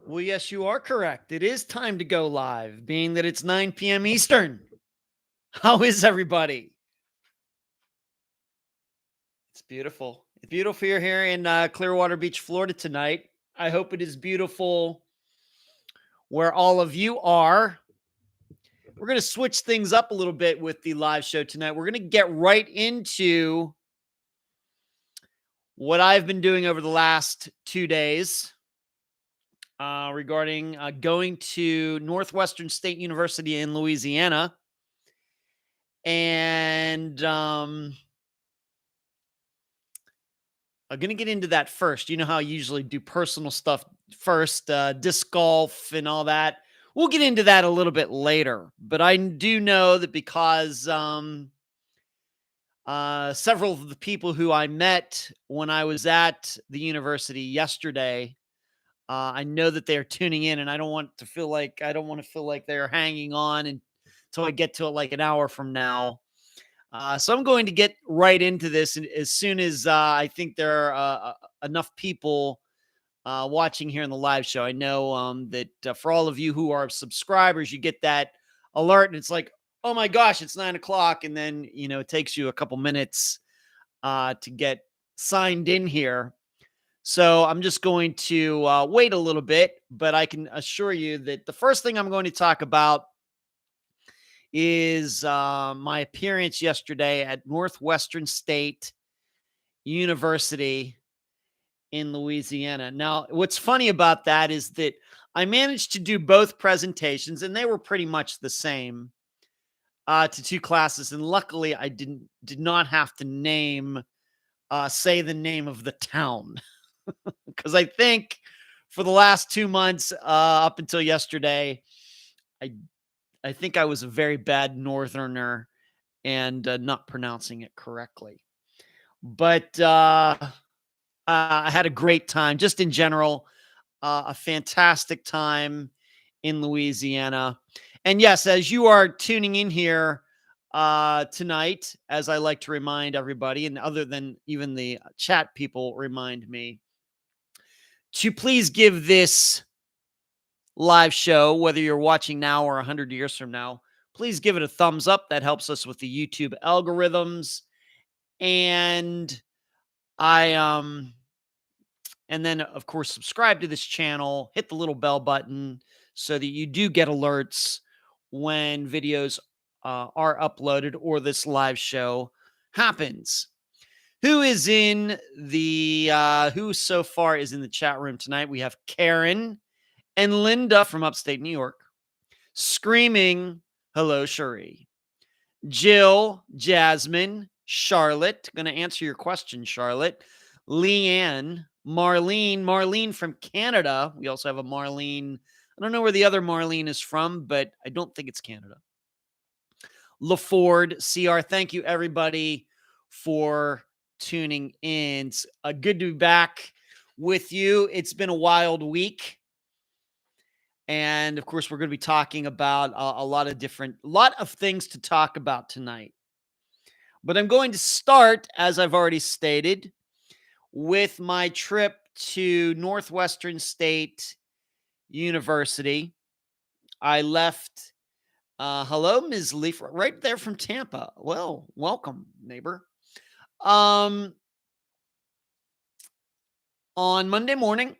Well, yes, you are correct. It is time to go live, being that it's 9 p.m. Eastern. How is everybody? It's beautiful. It's beautiful here in Clearwater Beach, Florida tonight. I hope it is beautiful where all of you are. We're going to switch things up a little bit with the live show tonight. We're going to get right into what I've been doing over the last 2 days regarding going to Northwestern St University in Louisiana. And I'm going to get into that first. You know how I usually do personal stuff first, disc golf and all that. We'll get into that a little bit later. But I do know that because several of the people who I met when I was at the university yesterday, I know that they are tuning in, and I don't want to feel like they're hanging on until I get to it like an hour from now. So I'm going to get right into this as soon as I think there are enough people watching here in the live show. I know that for all of you who are subscribers, you get that alert, and it's like, oh my gosh, it's 9 o'clock, and then it takes you a couple minutes to get signed in here. So I'm just going to wait a little bit, but I can assure you that the first thing I'm going to talk about is my appearance yesterday at Northwestern State University in Louisiana. Now, what's funny about that is that I managed to do both presentations, and they were pretty much the same to two classes. And luckily, I did not have to say the name of the town. Because I think for the last 2 months up until yesterday, I think I was a very bad Northerner and not pronouncing it correctly. But I had a great time. Just in general, a fantastic time in Louisiana. And yes, as you are tuning in here tonight, as I like to remind everybody, and other than even the chat people remind me, to please give this live show, whether you're watching now or 100 years from now, please give it a thumbs up. That helps us with the YouTube algorithms. And and then of course, subscribe to this channel, hit the little bell button so that you do get alerts when videos are uploaded or this live show happens. Who so far is in the chat room tonight? We have Karen and Linda from upstate New York screaming, hello, Cherie. Jill, Jasmine, Charlotte. Going to answer your question, Charlotte. Leanne, Marlene from Canada. We also have a Marlene. I don't know where the other Marlene is from, but I don't think it's Canada. LaFord, CR. Thank you, everybody, for tuning in. It's good to be back with you. It's been a wild week. And of course, we're going to be talking about a lot of things to talk about tonight. But I'm going to start, as I've already stated, with my trip to Northwestern State University. I left, hello, Ms. Leaf, right there from Tampa. Well, welcome, neighbor. On Monday morning,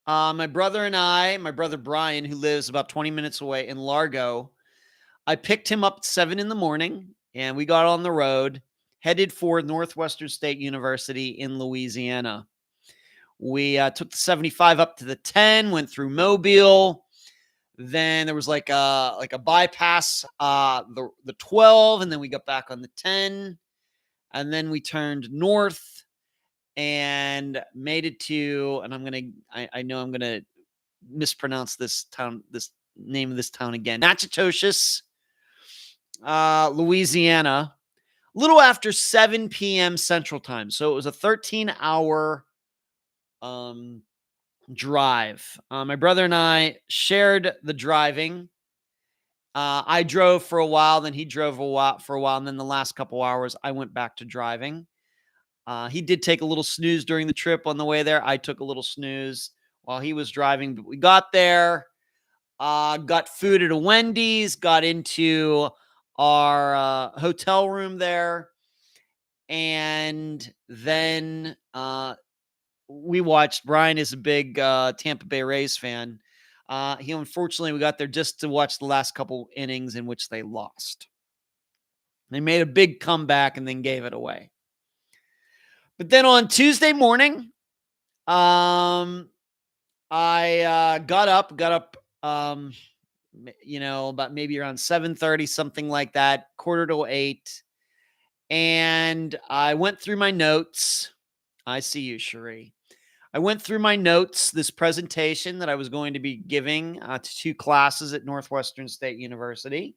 my brother Brian, who lives about 20 minutes away in Largo, I picked him up at 7 in the morning, and we got on the road, headed for Northwestern State University in Louisiana. We took the 75 up to the 10, went through Mobile. Then there was like a bypass, the 12, and then we got back on the 10, and then we turned north and made it to, and I know I'm gonna mispronounce this name of this town again, Natchitoches, Louisiana, a little after 7 p.m. Central Time. So it was a 13-hour drive. My brother and I shared the driving. I drove for a while, then he drove for a while, and then the last couple hours I went back to driving. He did take a little snooze during the trip on the way there. I took a little snooze while he was driving. But we got there, got food at a Wendy's, got into our hotel room there, and then we watched. Brian is a big Tampa Bay Rays fan. Unfortunately, we got there just to watch the last couple innings in which they lost. They made a big comeback and then gave it away. But then on Tuesday morning, I got up, about maybe around 7:30, something like that, 7:45, and I went through my notes. I see you, Cherie. I went through my notes, this presentation that I was going to be giving to 2 classes at Northwestern State University.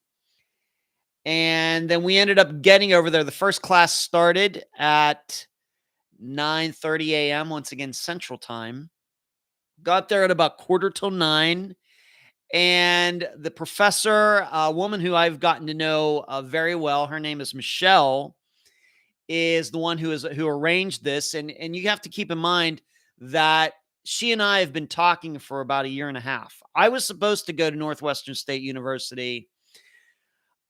And then we ended up getting over there. The first class started at 9:30 a.m., once again, Central Time. Got there at about 8:45. And the professor, a woman who I've gotten to know very well, her name is Michelle, is the one who arranged this. And you have to keep in mind that she and I have been talking for about a year and a half. I was supposed to go to Northwestern State University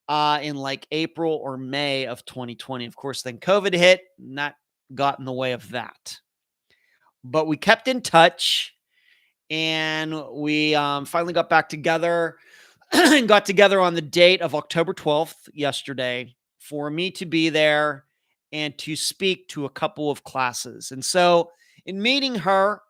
in like April or May of 2020. Of course, then COVID hit, and that got in the way of that. But we kept in touch, and we finally got back together and got together on the date of October 12th, yesterday, for me to be there and to speak to a couple of classes. And so in meeting her,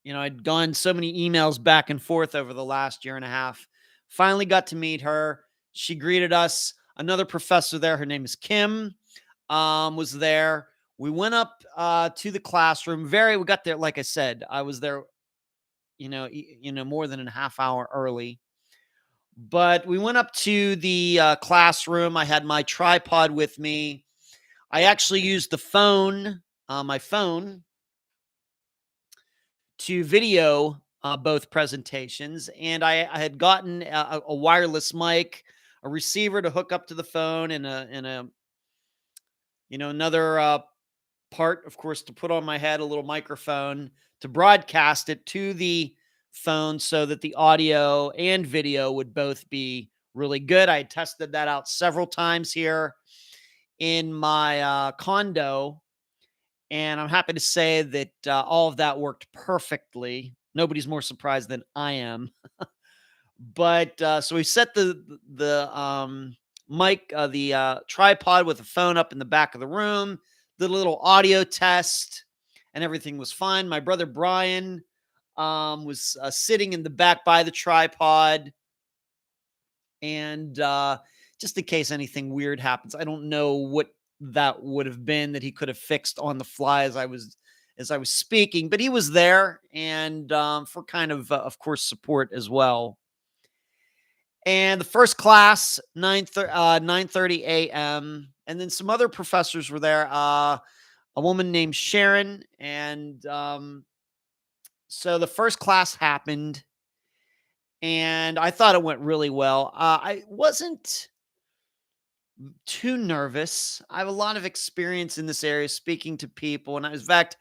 I'd gone so many emails back and forth over the last year and a half. Finally got to meet her. She greeted us. Another professor there, her name is Kim, was there. We went up to the classroom. We got there, like I said, I was there, more than a half hour early. But we went up to the classroom. I had my tripod with me. I actually used the phone, my phone, to video both presentations. And I had gotten a wireless mic, a receiver to hook up to the phone, and another part, of course, to put on my head, a little microphone to broadcast it to the phone so that the audio and video would both be really good. I tested that out several times here in my condo, and I'm happy to say that all of that worked perfectly. Nobody's more surprised than I am. But so we set the mic, the tripod with the phone up in the back of the room, did a little audio test, and everything was fine. My brother Brian was sitting in the back by the tripod. And just in case anything weird happens, I don't know what that would have been that he could have fixed on the fly as I was speaking, but he was there, and for kind of course, support as well. And the first class, 9:30 a.m., and then some other professors were there. A woman named Sharon, and so the first class happened, and I thought it went really well. I wasn't too nervous. I have a lot of experience in this area, speaking to people, and in fact,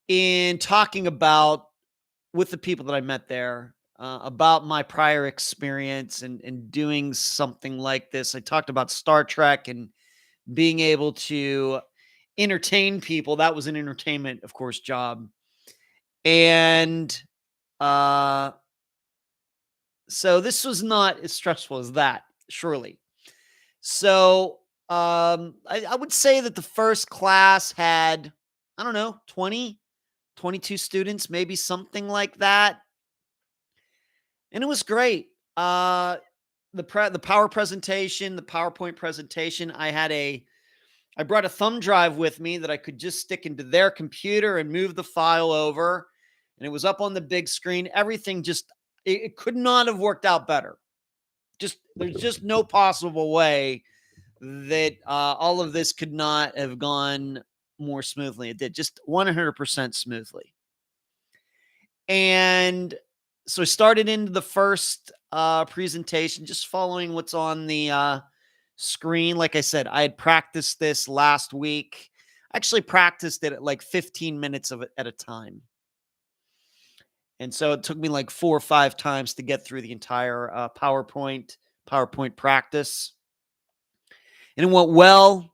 in talking about with the people that I met there about my prior experience and doing something like this. I talked about Star Trek and being able to entertain people. That was an entertainment, of course, job. And so this was not as stressful as that, surely. So I would say that the first class had, 20, 22 students, maybe something like that. And it was great. The power presentation, the PowerPoint presentation, I brought a thumb drive with me that I could just stick into their computer and move the file over. And it was up on the big screen. Everything it could not have worked out better. There's just no possible way that all of this could not have gone more smoothly. It did, just 100% smoothly. And so I started into the first presentation, just following what's on the screen. Like I said, I had practiced this last week. actually practiced it at like 15 minutes of it at a time. And so it took me like 4 or 5 times to get through the entire PowerPoint practice. And it went well.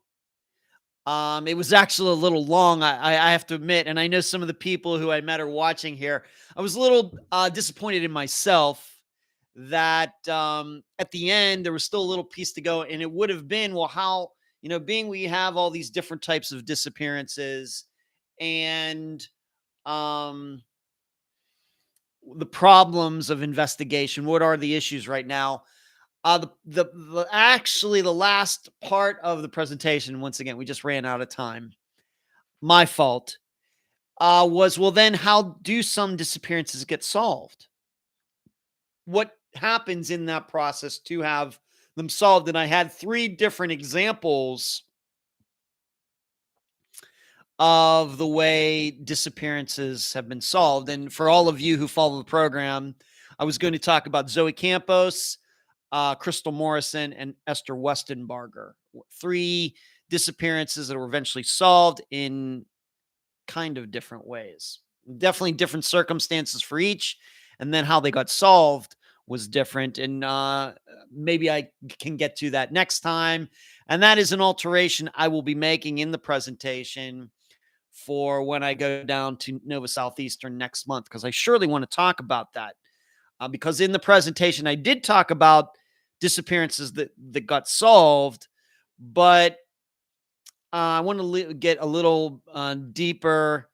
It was actually a little long, I have to admit, and I know some of the people who I met are watching here. I was a little disappointed in myself that at the end there was still a little piece to go, and it would have been, well, how, being we have all these different types of disappearances and um, the problems of investigation. What are the issues right now? Actually the last part of the presentation, once again, we just ran out of time. My fault. Was, well, then how do some disappearances get solved? What happens in that process to have them solved? And I had 3 different examples of the way disappearances have been solved. And for all of you who follow the program, I was going to talk about Zoe Campos, Crystal Morrison, and Esther Westenbarger. 3 disappearances that were eventually solved in kind of different ways. Definitely different circumstances for each. And then how they got solved was different. And maybe I can get to that next time. And that is an alteration I will be making in the presentation for when I go down to Nova Southeastern next month, because I surely want to talk about that. Because in the presentation, I did talk about disappearances that got solved, but I want to get a little deeper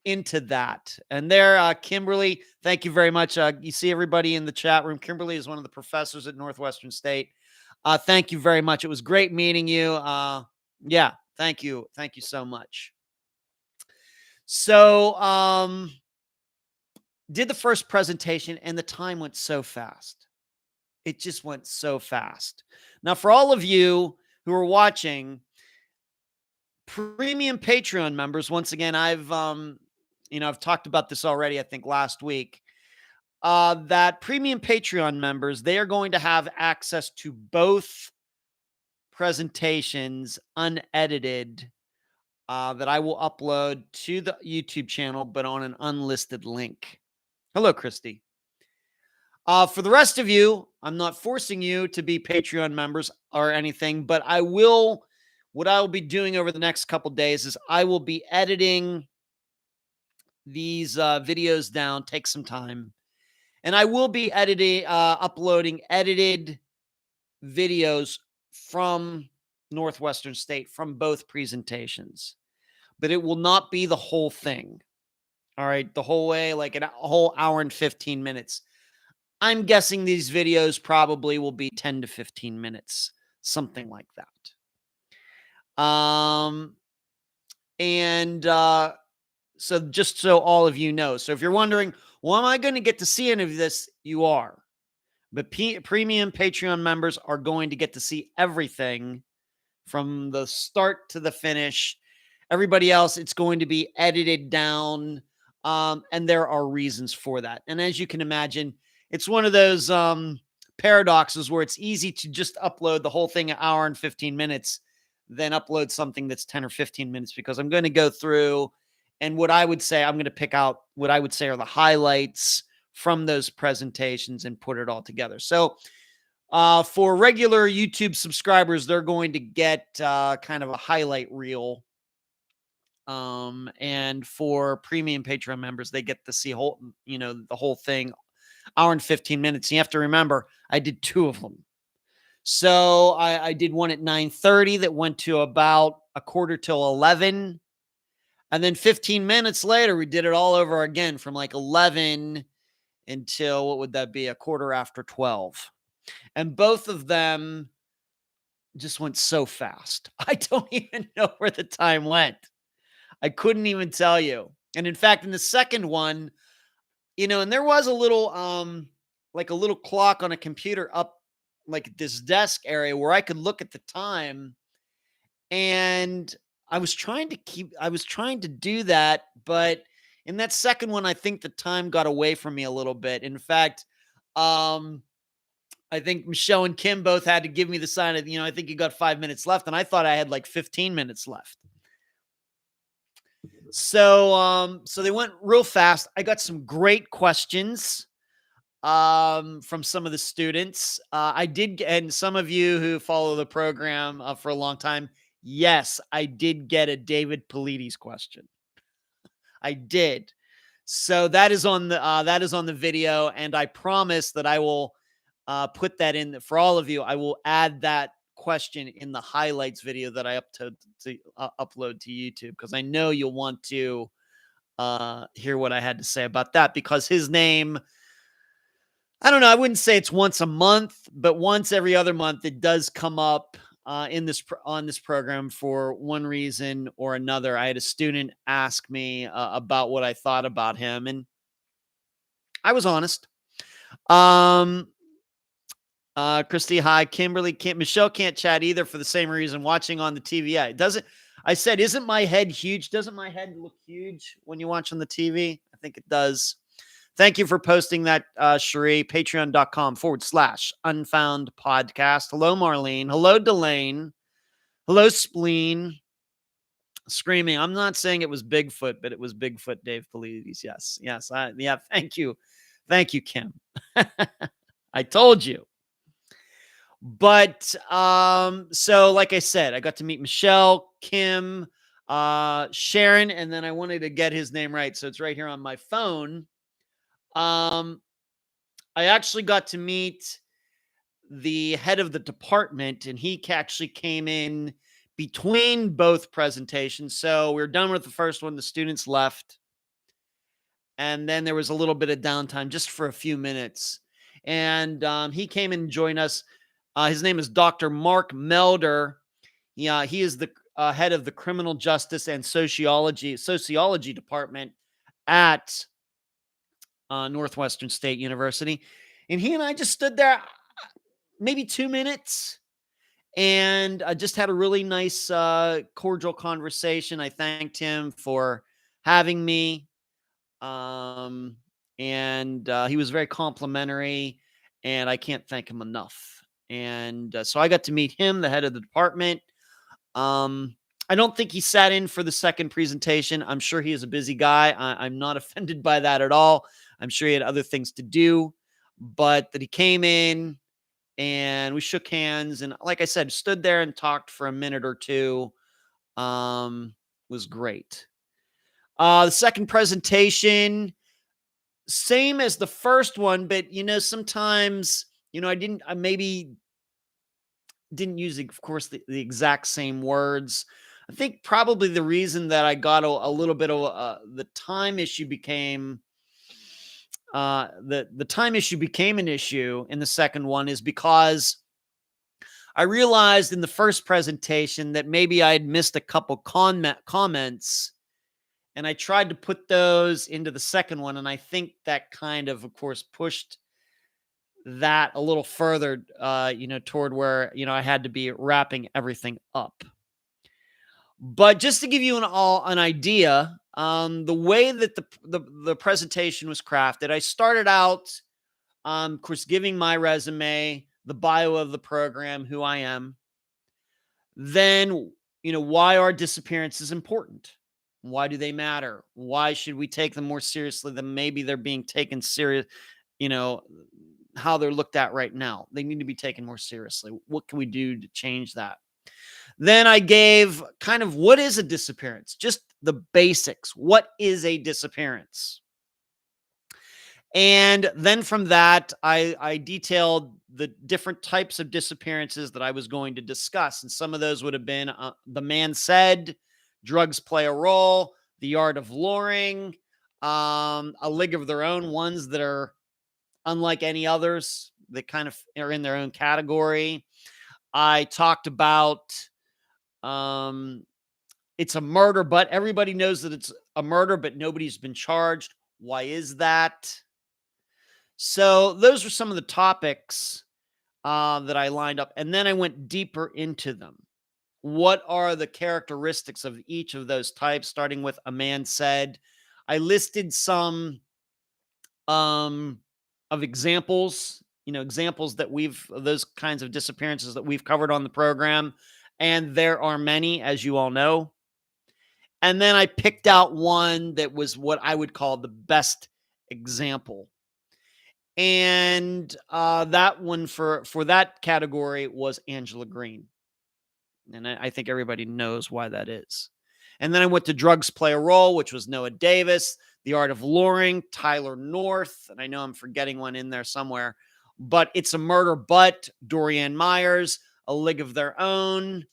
into that. And there, Kimberly, thank you very much. You see everybody in the chat room. Kimberly is one of the professors at Northwestern State. Thank you very much. It was great meeting you. Yeah, thank you. Thank you so much. So, did the first presentation, and the time went so fast. It just went so fast. Now, for all of you who are watching, premium Patreon members, once again, I've talked about this already, I think last week, that premium Patreon members, they are going to have access to both presentations unedited, that I will upload to the YouTube channel, but on an unlisted link. Hello, Christy. For the rest of you, I'm not forcing you to be Patreon members or anything, but what I will be doing over the next couple days is I will be editing these videos down, take some time, and I will be uploading edited videos from Northwestern State from both presentations, but it will not be the whole thing. All right. The whole way, like a whole hour and 15 minutes. I'm guessing these videos probably will be 10 to 15 minutes, something like that. So just so all of you know, so if you're wondering, well, am I going to get to see any of this? You are. But premium Patreon members are going to get to see everything from the start to the finish. Everybody else, it's going to be edited down. And there are reasons for that. And as you can imagine, it's one of those paradoxes where it's easy to just upload the whole thing an hour and 15 minutes, then upload something that's 10 or 15 minutes, because I'm going to go through, and what I would say, I'm going to pick out what I would say are the highlights from those presentations and put it all together. So for regular YouTube subscribers, they're going to get kind of a highlight reel. And for premium Patreon members, they get to see the whole thing, hour and 15 minutes. And you have to remember, I did 2 of them. So I did one at 9:30 that went to about a quarter till 11. And then 15 minutes later, we did it all over again from like 11 until, what would that be? A quarter after 12. And both of them just went so fast. I don't even know where the time went. I couldn't even tell you. And in fact, in the second one, and there was a little, like a little clock on a computer up like this desk area where I could look at the time. And I was trying to do that. But in that second one, I think the time got away from me a little bit. In fact, I think Michelle and Kim both had to give me the sign of, I think you got 5 minutes left. And I thought I had like 15 minutes left. So they went real fast. I got some great questions from some of the students. I did get, and some of you who follow the program for a long time, yes, I did get a David Polides question. I did. So that is on the video, and I promise that I will put that in for all of you. I will add that question in the highlights video that I upload to YouTube, because I know you'll want to hear what I had to say about that, because his name, I don't know, I wouldn't say it's once a month, but once every other month it does come up on this program for one reason or another. I had a student ask me about what I thought about him, and I was honest. Christy, hi. Kimberly, Michelle can't chat either for the same reason. Watching on the TV, I said, isn't my head huge? Doesn't my head look huge when you watch on the TV? I think it does. Thank you for posting that, Cherie. Patreon.com/Unfound Podcast. Hello, Marlene. Hello, Delane. Hello, Spleen. Screaming. I'm not saying it was Bigfoot, but it was Bigfoot Dave Polides. Yes. Yeah. Thank you. Thank you, Kim. I told you. But so like I said, I got to meet Michelle, Kim, Sharon, and then I wanted to get his name right, so it's right here on my phone. I actually got to meet the head of the department, and he actually came in between both presentations. So we were done with the first one, the students left, and then there was a little bit of downtime just for a few minutes. And he came in and joined us. His name is Dr. Mark Melcher. Yeah, he is the head of the Criminal Justice and Sociology Department at Northwestern State University. And he and I just stood there maybe 2 minutes and just had a really nice, cordial conversation. I thanked him for having me. And he was very complimentary, and I can't thank him enough. And so I got to meet him, the head of the department. I don't think he sat in for the second presentation. I'm sure he is a busy guy. I'm not offended by that at all. I'm sure he had other things to do, but that he came in and we shook hands. And like I said, stood there and talked for a minute or two. Was great. The second presentation, same as the first one, but sometimes, I maybe didn't use, of course, the exact same words. I think probably the reason that I got a little bit of the time issue became the time issue became an issue in the second one is because I realized in the first presentation that maybe I had missed a couple comments, and I tried to put those into the second one. And I think that kind of course, pushed that a little further, toward where, I had to be wrapping everything up. But just to give you an idea, the way that the presentation was crafted, I started out, of course, giving my resume, the bio of the program, who I am. Then, why are disappearances important? Why do they matter? Why should we take them more seriously than maybe they're being taken serious, how they're looked at right now? They need to be taken more seriously. What can we do to change that? Then I gave kind of what is a disappearance, just the basics. What is a disappearance? And then from that, I detailed the different types of disappearances that I was going to discuss. And some of those would have been the man said, drugs play a role, the art of luring, a league of their own, ones that are unlike any others, that kind of are in their own category. I talked about it's a murder, but everybody knows that it's a murder, but nobody's been charged. Why is that? So those are some of the topics that I lined up. And then I went deeper into them. What are the characteristics of each of those types, starting with a man said? I listed some of examples, examples that those kinds of disappearances that we've covered on the program. And there are many, as you all know. And then I picked out one that was what I would call the best example. And that one for that category was Angela Green. And I think everybody knows why that is. And then I went to Drugs Play a Role, which was Noah Davis, The Art of Luring, Tyler North, and I know I'm forgetting one in there somewhere, but It's a Murder, but Dorianne Myers, A League of Their Own,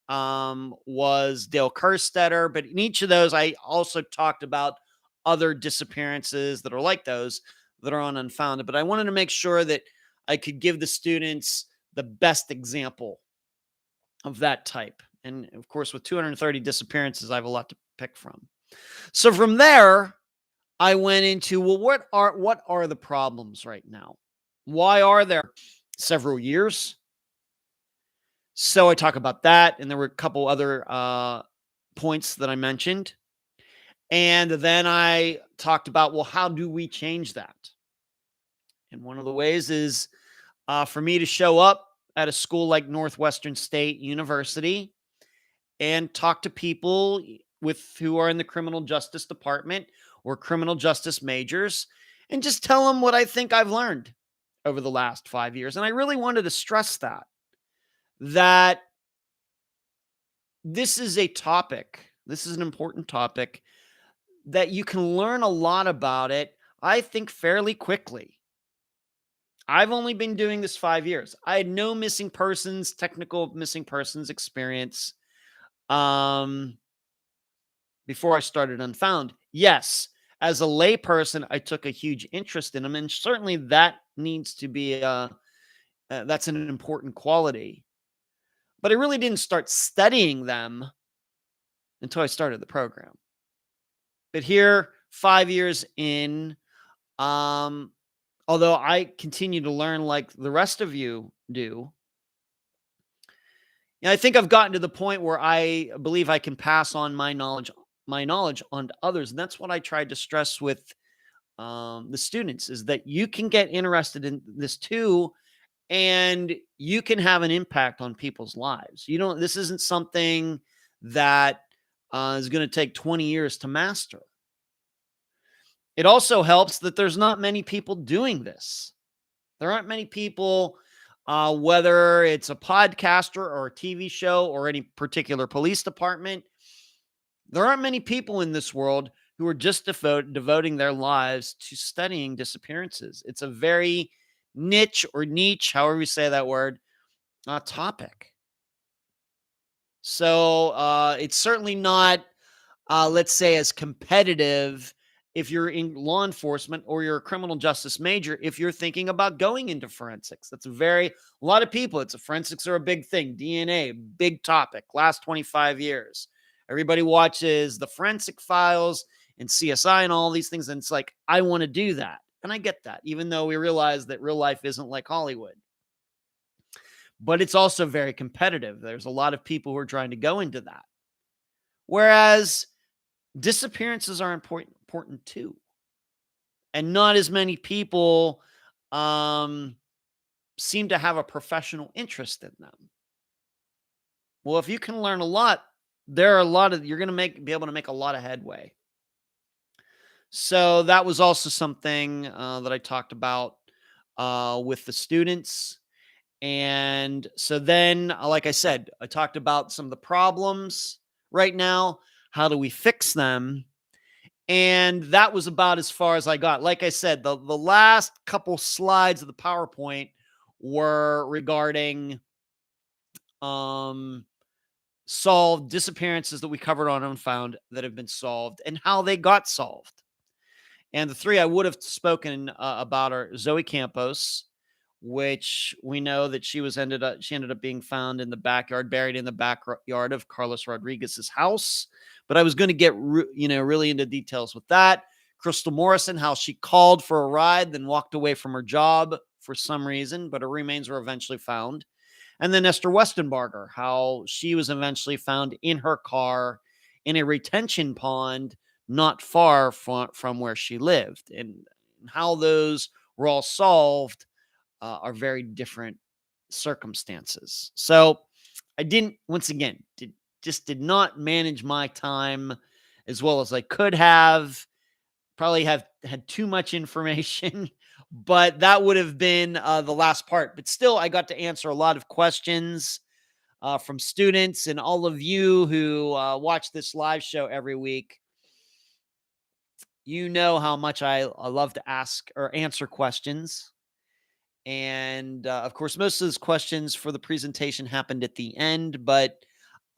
was Dale Kerstetter. But in each of those, I also talked about other disappearances that are like those that are on Unfounded. But I wanted to make sure that I could give the students the best example of that type. And of course, with 230 disappearances, I have a lot to pick from. So from there, I went into, well, what are the problems right now? Why are there several years? So I talk about that, and there were a couple other points that I mentioned. And then I talked about, well, how do we change that? And one of the ways is for me to show up at a school like Northwestern State University and talk to people who are in the criminal justice department or criminal justice majors and just tell them what I think I've learned over the last 5 years. And I really wanted to stress that this is a topic, this is an important topic that you can learn a lot about it, I think, fairly quickly. I've only been doing this 5 years. I had no technical missing persons experience before I started Unfound. Yes, as a layperson, I took a huge interest in them, and certainly that needs to be that's an important quality. But I really didn't start studying them until I started the program. But here, 5 years in, although I continue to learn like the rest of you do, I think I've gotten to the point where I believe I can pass on my knowledge on to others. And that's what I tried to stress with the students, is that you can get interested in this too, and you can have an impact on people's lives. This isn't something that is going to take 20 years to master. It also helps that there's not many people doing this. There aren't many people, whether it's a podcaster or a TV show or any particular police department, there aren't many people in this world who are just devoting their lives to studying disappearances. It's a very niche, however you say that word, topic. So it's certainly not, let's say, as competitive if you're in law enforcement or you're a criminal justice major, if you're thinking about going into forensics. That's a lot of people, forensics are a big thing. DNA, big topic, last 25 years. Everybody watches the Forensic Files and CSI and all these things. And it's like, I want to do that. And I get that, even though we realize that real life isn't like Hollywood. But it's also very competitive. There's a lot of people who are trying to go into that. Whereas disappearances are important too. And not as many people seem to have a professional interest in them. Well, if you can learn a lot, you're going to be able to make a lot of headway. So that was also something that I talked about with the students. And so then, like I said, I talked about some of the problems right now. How do we fix them? And that was about as far as I got. Like I said, the last couple slides of the PowerPoint were regarding solved disappearances that we covered on Unfound that have been solved and how they got solved. And the three I would have spoken about are Zoe Campos, which we know that she ended up being found in the backyard, buried in the backyard of Carlos Rodriguez's house. But I was going to get really into details with that. Crystal Morrison, how she called for a ride, then walked away from her job for some reason, but her remains were eventually found. And then Esther Westenbarger, how she was eventually found in her car in a retention pond not far from where she lived, and how those were all solved are very different circumstances. So I didn't, once again, just did not manage my time as well as I could have. Probably have had too much information, but that would have been the last part. But still, I got to answer a lot of questions from students and all of you who watch this live show every week. You know how much I love to ask or answer questions. And of course, most of those questions for the presentation happened at the end, but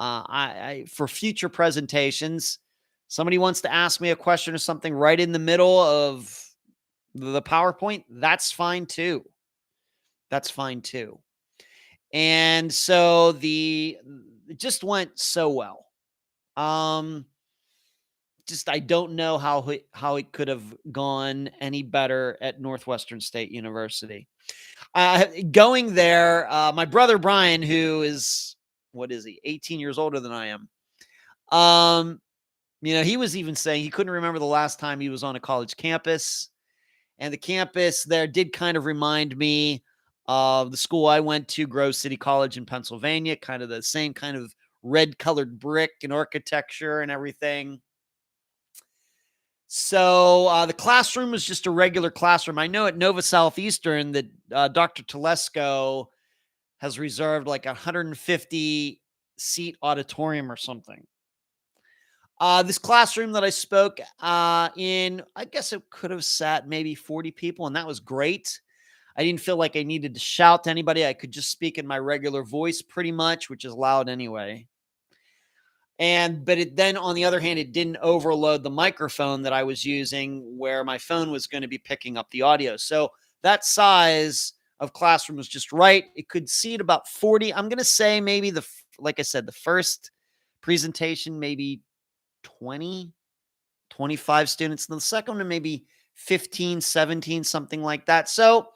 I for future presentations, somebody wants to ask me a question or something right in the middle of the PowerPoint, that's fine too. That's fine too. And so it just went so well. Just I don't know how it could have gone any better at Northwestern State University. Going there, my brother Brian, who is, what is he, 18 years older than I am. He was even saying he couldn't remember the last time he was on a college campus. And the campus there did kind of remind me of the school I went to, Grove City College in Pennsylvania, kind of the same kind of red colored brick and architecture and everything. So the classroom was just a regular classroom. I know at Nova Southeastern that Dr. Telesco has reserved like 150 seat auditorium or something. This classroom that I spoke in, I guess it could have sat maybe 40 people, and that was great. I didn't feel like I needed to shout to anybody. I could just speak in my regular voice pretty much, which is loud anyway. But then on the other hand, it didn't overload the microphone that I was using where my phone was going to be picking up the audio. So that size of classroom was just right. It could seat about 40. I'm going to say maybe like I said, the first presentation, maybe 20, 25 students. And the second one, maybe 15, 17, something like that. So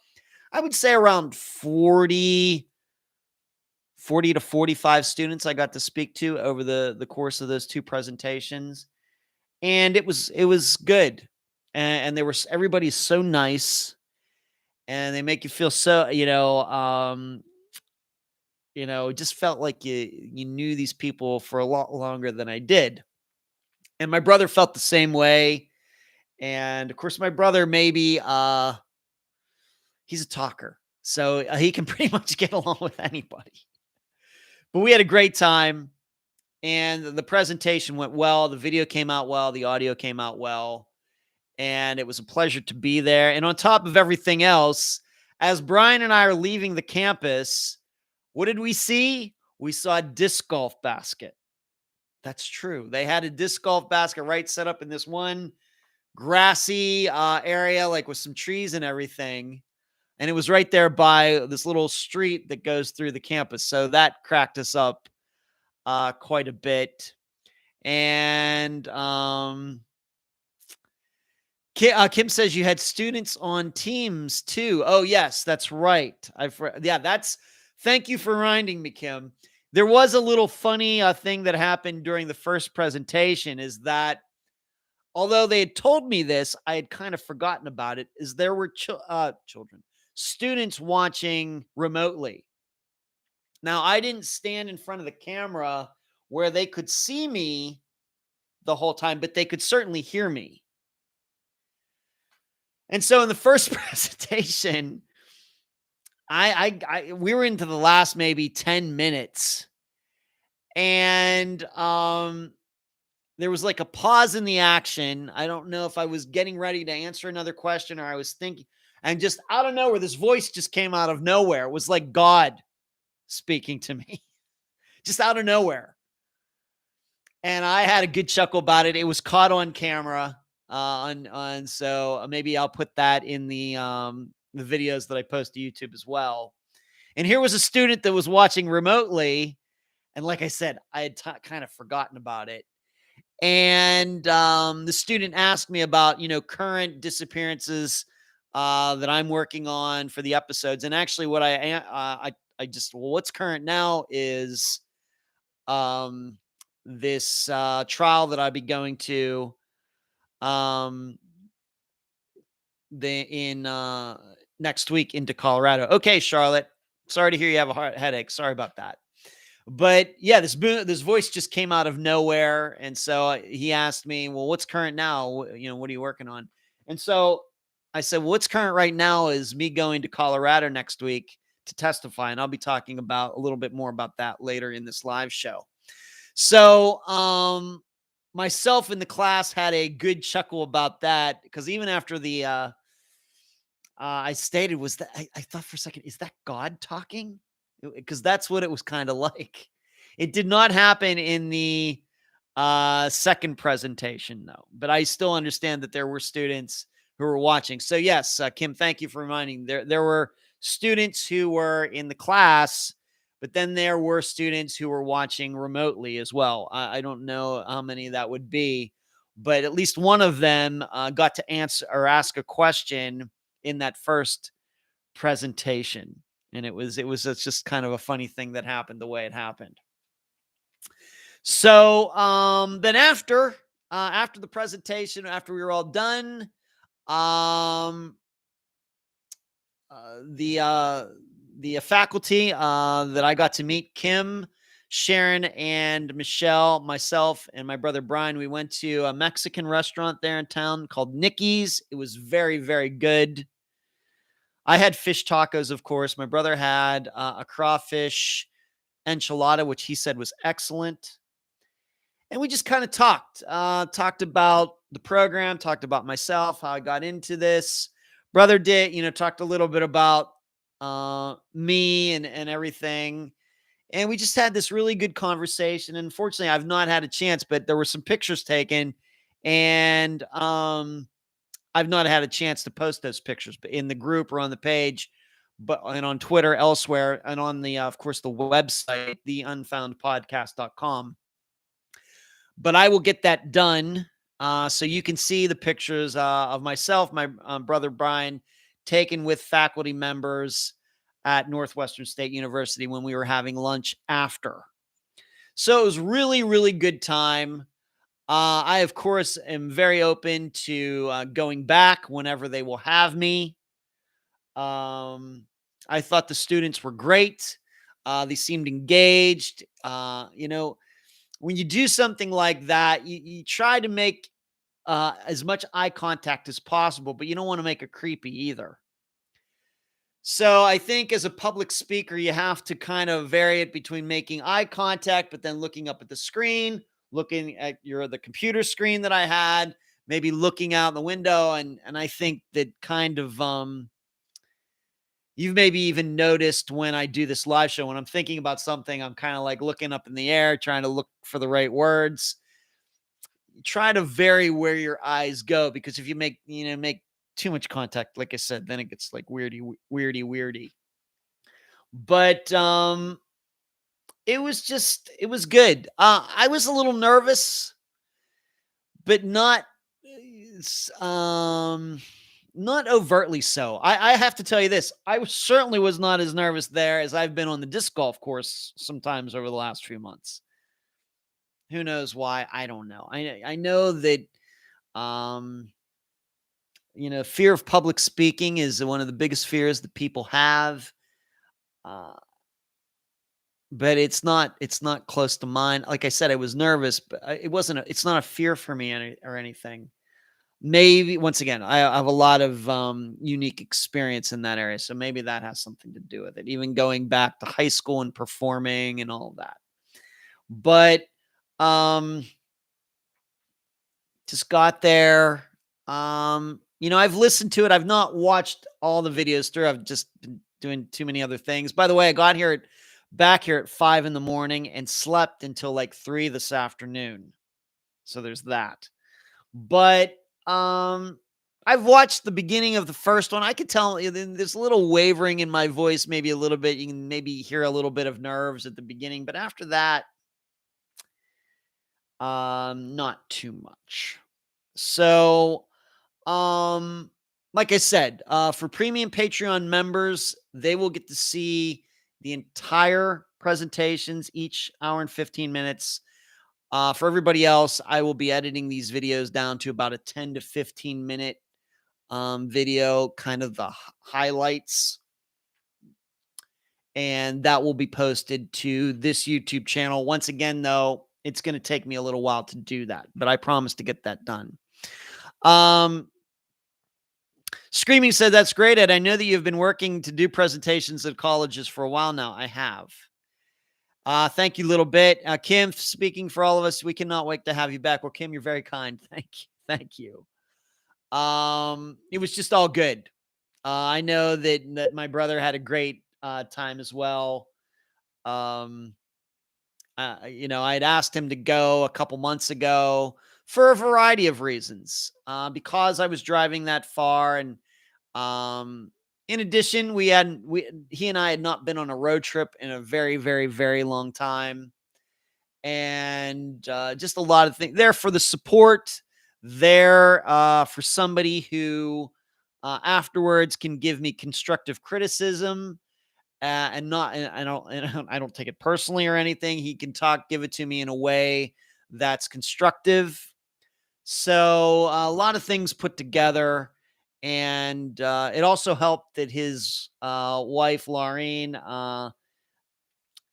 I would say around 40 to 45 students I got to speak to over the course of those two presentations. And it was good. And everybody's so nice and they make you feel so, it just felt like you knew these people for a lot longer than I did. And my brother felt the same way. And of course, my brother, maybe, he's a talker. So he can pretty much get along with anybody. But we had a great time. And the presentation went well. The video came out well. The audio came out well. And it was a pleasure to be there. And on top of everything else, as Brian and I are leaving the campus, what did we see? We saw a disc golf basket. That's true. They had a disc golf basket right set up in this one grassy area, like with some trees and everything. And it was right there by this little street that goes through the campus. So that cracked us up quite a bit. And Kim says you had students on teams too. Oh, yes, that's right. Thank you for reminding me, Kim. There was a little funny thing that happened during the first presentation is that although they had told me this, I had kind of forgotten about it, is there were students watching remotely. Now, I didn't stand in front of the camera where they could see me the whole time, but they could certainly hear me. And so in the first presentation, we were into the last maybe 10 minutes. And there was like a pause in the action. I don't know if I was getting ready to answer another question or I was thinking, and just out of nowhere, this voice just came out of nowhere. It was like God speaking to me, just out of nowhere. And I had a good chuckle about it. It was caught on camera. So maybe I'll put that in the videos that I post to YouTube as well. And here was a student that was watching remotely. And like I said, I had kind of forgotten about it. And the student asked me about, current disappearances that I'm working on for the episodes. And actually what what's current now is this trial that I'll be going to in next week into Colorado. Okay, Charlotte. Sorry to hear you have a headache. Sorry about that. But yeah, this voice just came out of nowhere, and so he asked me, "Well, what's current now? What are you working on?" And so I said, "Well, what's current right now is me going to Colorado next week to testify, and I'll be talking about a little bit more about that later in this live show." So, myself and the class had a good chuckle about that because even after the I stated was that I thought for a second, is that God talking? Because that's what it was kind of like. It did not happen in the second presentation, though. But I still understand that there were students who were watching. So yes, Kim, thank you for reminding. There were students who were in the class, but then there were students who were watching remotely as well. I don't know how many that would be, but at least one of them got to answer or ask a question in that first presentation. And it was just kind of a funny thing that happened the way it happened. So then after the presentation, after we were all done, the faculty that I got to meet, Kim, Sharon, and Michelle, myself, and my brother Brian, we went to a Mexican restaurant there in town called Nikki's. It was very, very good. I had fish tacos, of course. My brother had a crawfish enchilada, which he said was excellent. And we just kind of talked about the program, talked about myself, how I got into this. Brother did, talked a little bit about me and everything. And we just had this really good conversation. And unfortunately, I've not had a chance, but there were some pictures taken. And I've not had a chance to post those pictures in the group or on the page, and on Twitter, elsewhere, and on the, of course, the website, the unfoundpodcast.com. But I will get that done so you can see the pictures of myself, my brother Brian, taken with faculty members at Northwestern State University when we were having lunch after. So it was really, really good time. I, of course, am very open to going back whenever they will have me. I thought the students were great. They seemed engaged. When you do something like that, you try to make as much eye contact as possible, but you don't want to make it creepy either. So I think as a public speaker, you have to kind of vary it between making eye contact, but then looking up at the screen, looking at the computer screen that I had, maybe looking out the window. And I think that kind of, you've maybe even noticed when I do this live show, when I'm thinking about something, I'm kind of like looking up in the air, trying to look for the right words. Try to vary where your eyes go, because if you make too much contact, like I said, then it gets like weirdy. But it was good. I was a little nervous, but not not overtly so. I have to tell you this. I certainly was not as nervous there as I've been on the disc golf course sometimes over the last few months. Who knows why? I don't know. I know that fear of public speaking is one of the biggest fears that people have. But it's not close to mine. Like I said, I was nervous, but it's not a fear for me or anything. Maybe, once again, I have a lot of unique experience in that area, so maybe that has something to do with it. Even going back to high school and performing and all of that. But just got there. I've listened to it. I've not watched all the videos through. I've just been doing too many other things. By the way, I got back here at 5 a.m. and slept until like 3 this afternoon. So there's that. But I've watched the beginning of the first one. I could tell there's a little wavering in my voice, maybe a little bit. You can maybe hear a little bit of nerves at the beginning, but after that, not too much. So, like I said, for premium Patreon members, they will get to see the entire presentations, each hour and 15 minutes. For everybody else, I will be editing these videos down to about a 10 to 15 minute video, kind of the highlights. And that will be posted to this YouTube channel. Once again, though, it's going to take me a little while to do that, but I promise to get that done. Screaming said, "That's great, Ed. I know that you've been working to do presentations at colleges for a while now." I have. Thank you, little bit. Kim, speaking for all of us, we cannot wait to have you back. Well, Kim, you're very kind. Thank you. Thank you. It was just all good. I know that my brother had a great time as well. I'd asked him to go a couple months ago for a variety of reasons, because I was driving that far. And in addition, he and I had not been on a road trip in a very, very, very long time. And just a lot of things there for the support there, for somebody who afterwards can give me constructive criticism. I don't take it personally or anything. He can give it to me in a way that's constructive. So a lot of things put together, and it also helped that his wife Laureen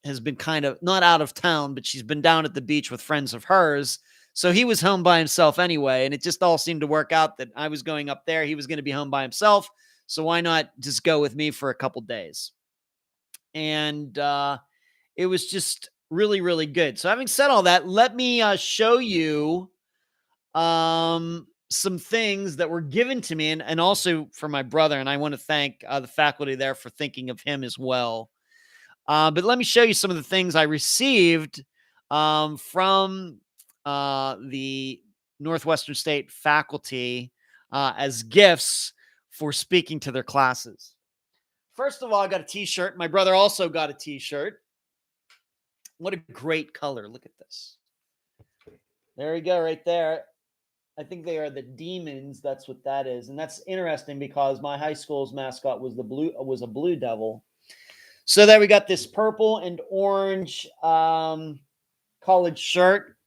has been kind of not out of town, but she's been down at the beach with friends of hers. So he was home by himself anyway, and it just all seemed to work out that I was going up there. He was going to be home by himself. So why not just go with me for a couple days? And it was just really, really good. So having said all that, let me show you some things that were given to me, and also for my brother. And I want to thank the faculty there for thinking of him as well. But let me show you some of the things I received from the Northwestern State faculty as gifts for speaking to their classes. First of all, I got a t-shirt. My brother also got a t-shirt. What a great color. Look at this. There we go, right there. I think they are the Demons. That's what that is. And that's interesting because my high school's mascot was a blue devil. So there we got this purple and orange college shirt.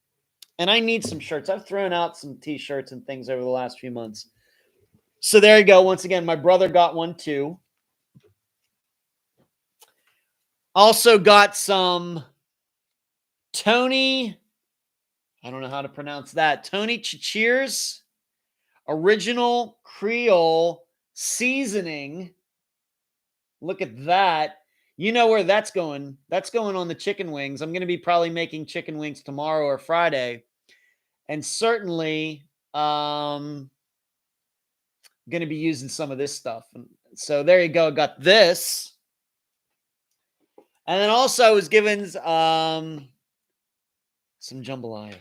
And I need some shirts. I've thrown out some t-shirts and things over the last few months. So there you go. Once again, my brother got one too. Also got some Tony, I don't know how to pronounce that, Tony Cheers original Creole seasoning. Look at that. You know where that's going. That's going on the chicken wings. I'm going to be probably making chicken wings tomorrow or Friday. And certainly going to be using some of this stuff. And so there you go. Got this. And then also I was given some jambalaya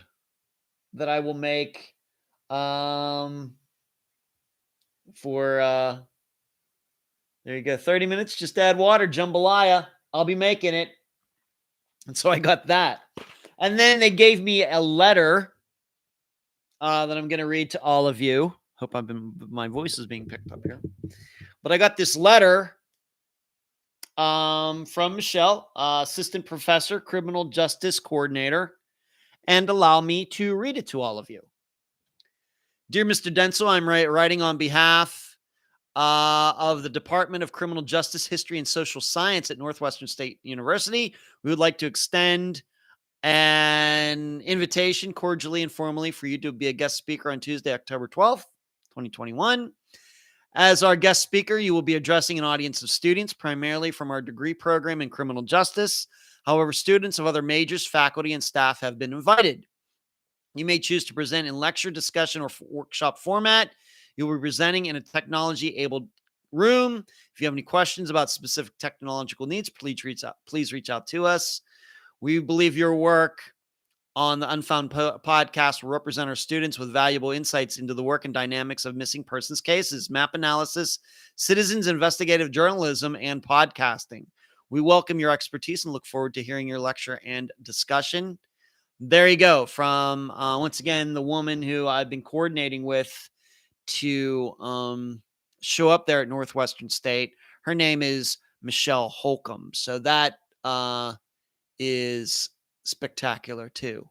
that I will make for there you go, 30 minutes, just add water, jambalaya. I'll be making it. And so I got that. And then they gave me a letter that I'm going to read to all of you. Hope my voice is being picked up here. But I got this letter from Michelle, assistant professor, criminal justice coordinator, and allow me to read it to all of you. Dear Mr. Denzel, I'm writing on behalf of the Department of Criminal Justice, History, and Social Science at Northwestern State University. We would like to extend an invitation cordially and formally for you to be a guest speaker on Tuesday, October 12th, 2021. As our guest speaker, you will be addressing an audience of students, primarily from our degree program in criminal justice. However, students of other majors, faculty, and staff have been invited. You may choose to present in lecture, discussion, or workshop format. You'll be presenting in a technology-abled room. If you have any questions about specific technological needs, please reach out to us. We believe your work on the Unfound podcast will represent our students with valuable insights into the work and dynamics of missing persons cases, map analysis, citizens investigative journalism, and podcasting. We welcome your expertise and look forward to hearing your lecture and discussion. There you go. From, once again, the woman who I've been coordinating with to show up there at Northwestern State. Her name is Michelle Holcomb. So that is spectacular too.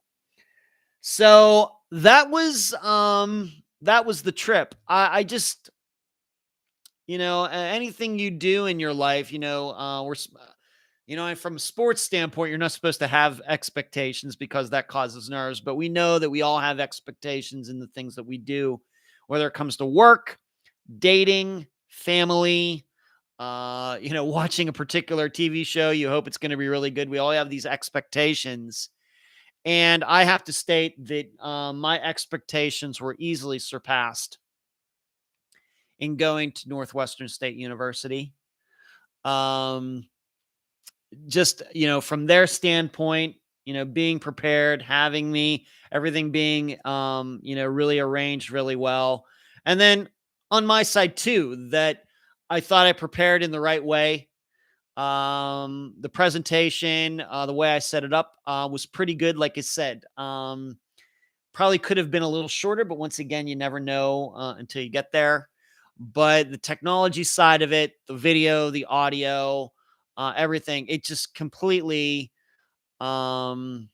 So that was the trip. I just anything you do in your life, and from a sports standpoint, you're not supposed to have expectations because that causes nerves. But we know that we all have expectations in the things that we do, whether it comes to work, dating, family, watching a particular TV show. You hope it's going to be really good. We all have these expectations. And I have to state that my expectations were easily surpassed in going to Northwestern State University. Just, from their standpoint, being prepared, having me, everything being, really arranged really well. And then on my side too, that I thought I prepared in the right way. The presentation, the way I set it up, was pretty good. Like I said, probably could have been a little shorter, but once again, you never know until you get there. But the technology side of it, the video, the audio, everything, it just completely was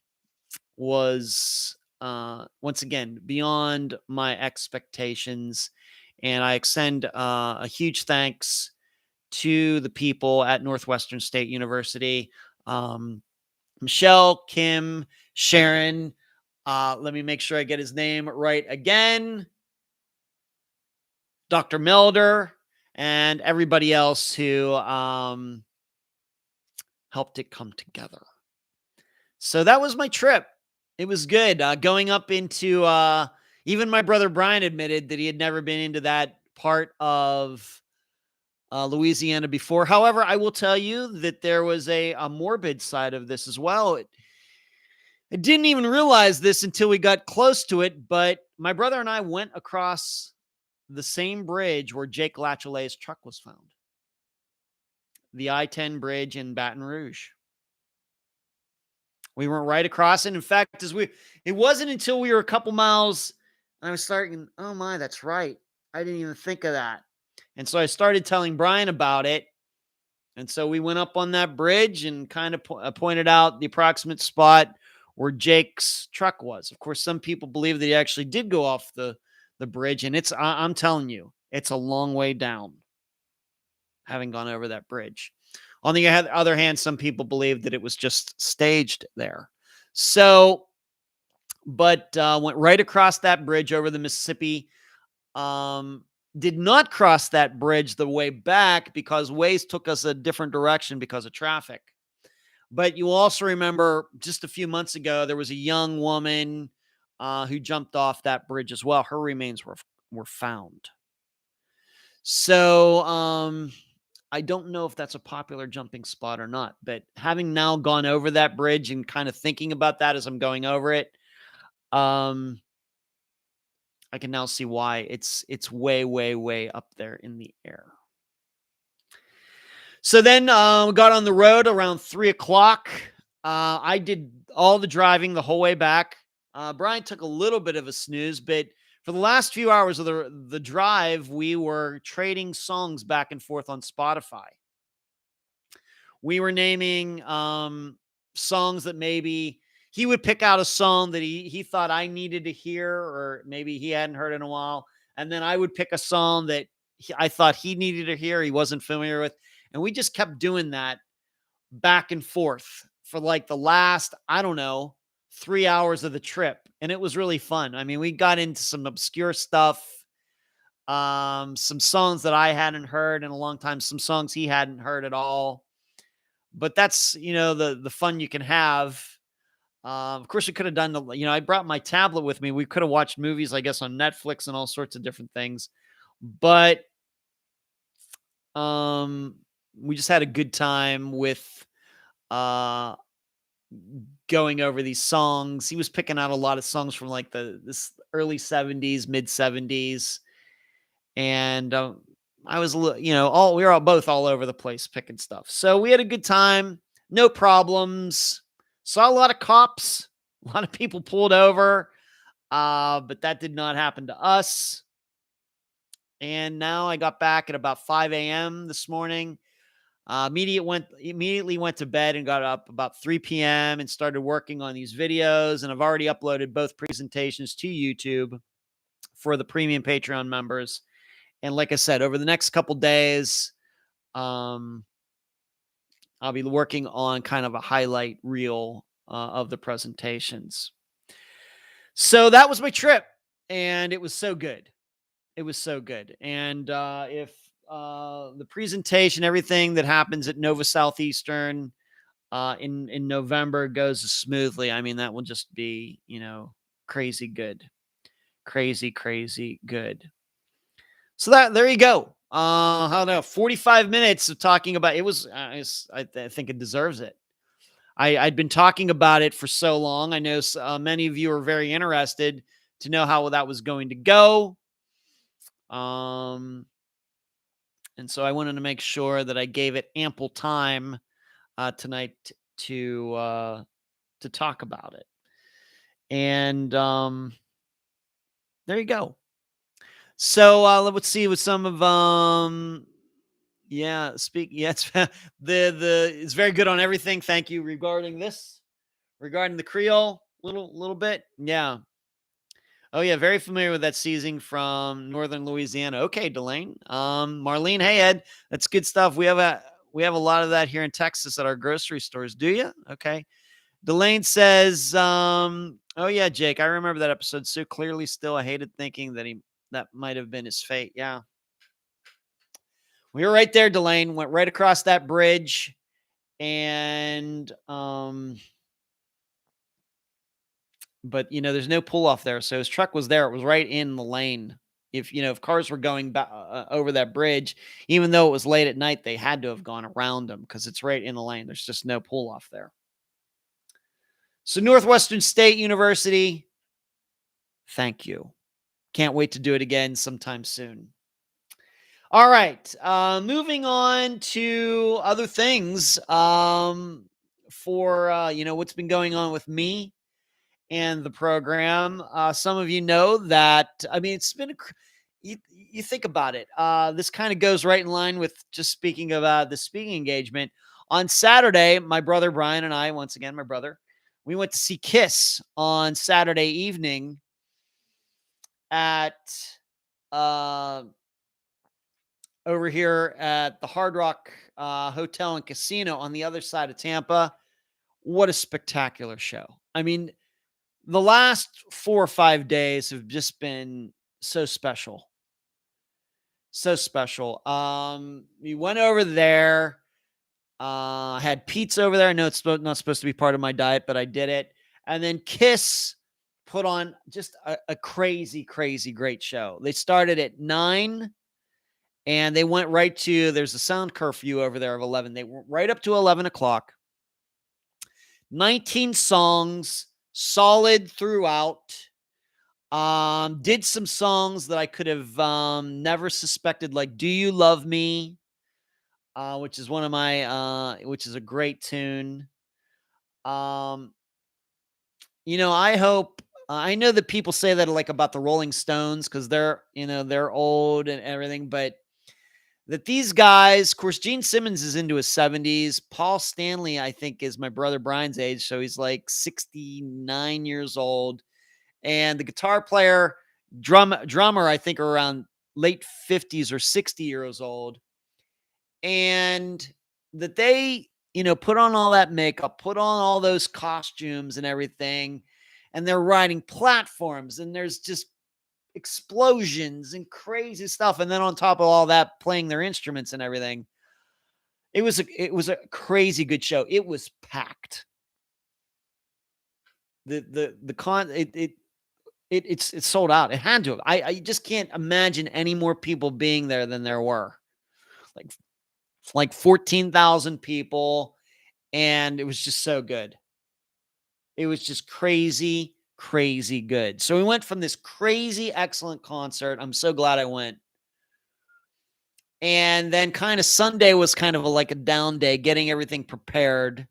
once again beyond my expectations. And I extend a huge thanks to the people at Northwestern State University. Michelle, Kim, Sharon. Let me make sure I get his name right again. Dr. Melcher, and everybody else who helped it come together. So that was my trip. It was good. Going up into, even my brother Brian admitted that he had never been into that part of Louisiana before. However, I will tell you that there was a morbid side of this as well. I didn't even realize this until we got close to it, but my brother and I went across the same bridge where Jake Lachelet's truck was found. The I-10 Bridge in Baton Rouge. We went right across it. In fact, it wasn't until we were a couple miles and I was starting, oh my, that's right. I didn't even think of that. And so I started telling Brian about it. And so we went up on that bridge and kind of pointed out the approximate spot where Jake's truck was. Of course, some people believe that he actually did go off the bridge. And I'm telling you, it's a long way down, having gone over that bridge. On the other hand, some people believe that it was just staged there. So, but went right across that bridge over the Mississippi. Did not cross that bridge the way back because Waze took us a different direction because of traffic. But you also remember just a few months ago, there was a young woman who jumped off that bridge as well. Her remains were found. So I don't know if that's a popular jumping spot or not, but having now gone over that bridge and kind of thinking about that as I'm going over it, I can now see why it's way, way, way up there in the air. So then we got on the road around 3:00. I did all the driving the whole way back. Brian took a little bit of a snooze, but for the last few hours of the drive, we were trading songs back and forth on Spotify. We were naming songs that maybe he would pick out a song that he thought I needed to hear, or maybe he hadn't heard in a while. And then I would pick a song that I thought he needed to hear, he wasn't familiar with. And we just kept doing that back and forth for like the last, 3 hours of the trip. And it was really fun. I mean, we got into some obscure stuff, some songs that I hadn't heard in a long time, some songs he hadn't heard at all. But that's, the fun you can have. Of course, we could have done I brought my tablet with me. We could have watched movies, I guess, on Netflix and all sorts of different things. But we just had a good time with going over these songs. He was picking out a lot of songs from like this early 70s, mid 70s. And I was, we were both all over the place picking stuff. So we had a good time. No problems. Saw a lot of cops. A lot of people pulled over. But that did not happen to us. And now I got back at about 5 a.m. this morning. Immediately went to bed and got up about 3 p.m. and started working on these videos. And I've already uploaded both presentations to YouTube for the premium Patreon members. And like I said, over the next couple days, I'll be working on kind of a highlight reel of the presentations. So that was my trip, and it was so good. It was so good. And if the presentation, everything that happens at Nova Southeastern in November goes smoothly, I mean, that will just be, crazy good. Crazy good. So there you go. I don't know, 45 minutes of talking about it was, I think it deserves it. I'd been talking about it for so long. I know many of you are very interested to know how that was going to go. And so I wanted to make sure that I gave it ample time tonight to talk about it. And there you go. So let's see with some of it's it's very good on everything. Thank you regarding the Creole little bit. Yeah. Oh yeah, very familiar with that seasoning from northern Louisiana. Okay, Delane. Marlene, hey Ed, that's good stuff. We have a lot of that here in Texas at our grocery stores. Do you? Okay. Delane says, oh yeah, Jake, I remember that episode so clearly still. I hated thinking that might have been his fate. Yeah. We were right there, Delane, went right across that bridge. And but there's no pull off there. So his truck was there. It was right in the lane. If cars were going back over that bridge, even though it was late at night, they had to have gone around them because it's right in the lane. There's just no pull off there. So Northwestern State University, thank you. Can't wait to do it again sometime soon. All right. Moving on to other things for, what's been going on with me and the program. Some of you know that, it's been, you think about it. This kind of goes right in line with just speaking about the speaking engagement. On Saturday, my brother Brian and I, once again, my brother, we went to see Kiss on Saturday evening at over here at the Hard Rock Hotel and Casino on the other side of Tampa. What a spectacular show. I mean, the last 4 or 5 days have just been so special. So special. We went over there. I had pizza over there. I know it's not supposed to be part of my diet, but I did it. And then Kiss put on just a crazy great show. They started at 9 and they went right to, there's a sound curfew over there of 11. They went right up to 11 o'clock. 19 songs, solid throughout. Did some songs that I could have never suspected, like Do You Love Me? Which is one of my, which is a great tune. I hope, I know that people say that like about the Rolling Stones because they're old and everything, but that these guys, of course, Gene Simmons is into his 70s. Paul Stanley, I think, is my brother Brian's age. So he's like 69 years old. And the guitar player, drummer, I think, are around late 50s or 60 years old. And that they, put on all that makeup, put on all those costumes and everything. And they're riding platforms and there's just explosions and crazy stuff. And then on top of all that, playing their instruments and everything. It was a crazy good show. It was packed. It's sold out. It had to have. I just can't imagine any more people being there than there were. Like 14,000 people. And it was just so good. It was just crazy good. So we went from this crazy, excellent concert. I'm so glad I went. And then kind of Sunday was kind of like a down day, getting everything prepared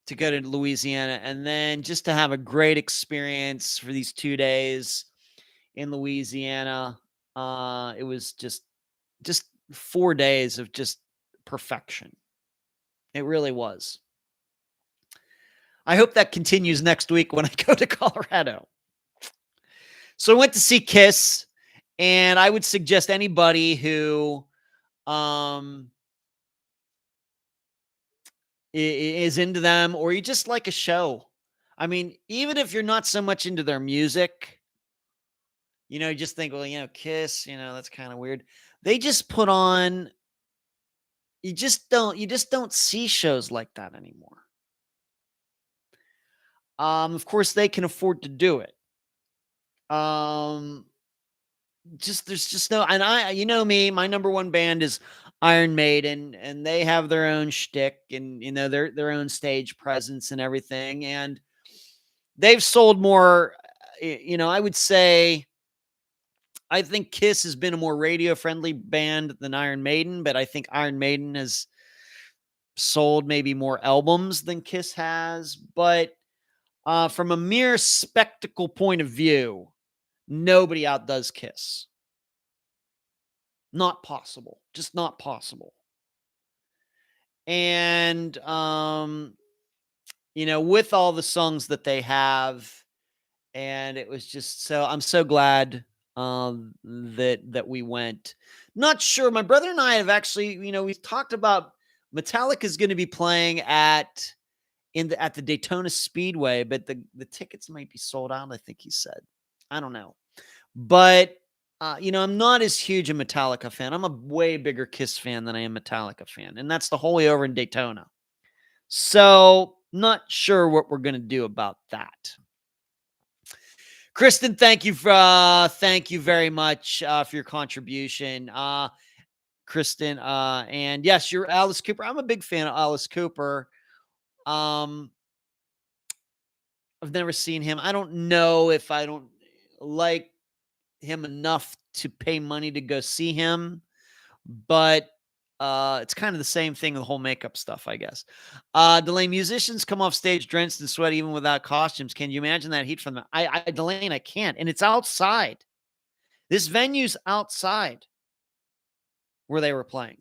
to go to Louisiana. And then just to have a great experience for these 2 days in Louisiana. It was just 4 days of just perfection. It really was. I hope that continues next week when I go to Colorado. So I went to see Kiss, And I would suggest anybody who um, is into them, or you just like a show. I mean, even if you're not so much into their music, you just think, well, Kiss, that's kind of weird. They just put on, you just don't see shows like that anymore. Of course they can afford to do it. There's just no, and me, my number one band is Iron Maiden, and they have their own shtick and their own stage presence and everything, and they've sold more. I would say I think Kiss has been a more radio friendly band than Iron Maiden, but I think Iron Maiden has sold maybe more albums than Kiss has. But from a mere spectacle point of view, nobody outdoes Kiss. Not possible. Just not possible. And, with all the songs that they have, and it was just I'm so glad that we went. Not sure. My brother and I have actually, we've talked about Metallica is going to be playing at the Daytona Speedway, but the tickets might be sold out, I think he said. I don't know. But I'm not as huge a Metallica fan. I'm a way bigger Kiss fan than I am Metallica fan. And that's the whole way over in Daytona. So not sure what we're going to do about that. Kristen, thank you very much for your contribution. Kristen, and yes, you're Alice Cooper. I'm a big fan of Alice Cooper. I've never seen him. I don't know if I don't like him enough to pay money to go see him, but it's kind of the same thing with the whole makeup stuff, I guess. Delane, musicians come off stage drenched in sweat even without costumes. Can you imagine that heat from them? Delane, I can't. And it's outside. This venue's outside where they were playing.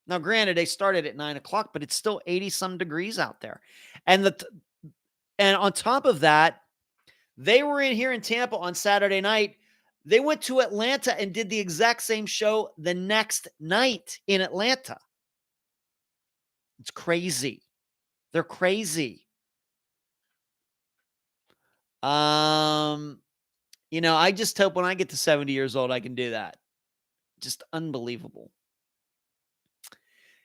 Now, granted, they started at 9:00, but it's still 80 some degrees out there. And on top of that, they were in here in Tampa on Saturday night. They went to Atlanta and did the exact same show the next night in Atlanta. It's crazy. They're crazy. I just hope when I get to 70 years old, I can do that. Just unbelievable.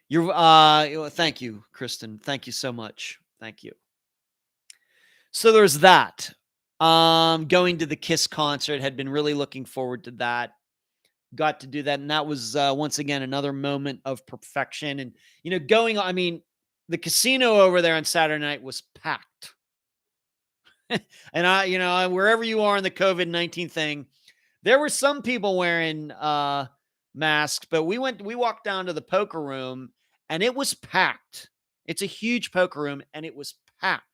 Thank you, Kristen. Thank you so much. Thank you. So there's that. Going to the Kiss concert, had been really looking forward to that. Got to do that. And that was, once again, another moment of perfection. And, the casino over there on Saturday night was packed. And wherever you are in the COVID-19 thing, there were some people wearing, masks, but we walked down to the poker room and it was packed. It's a huge poker room and it was packed.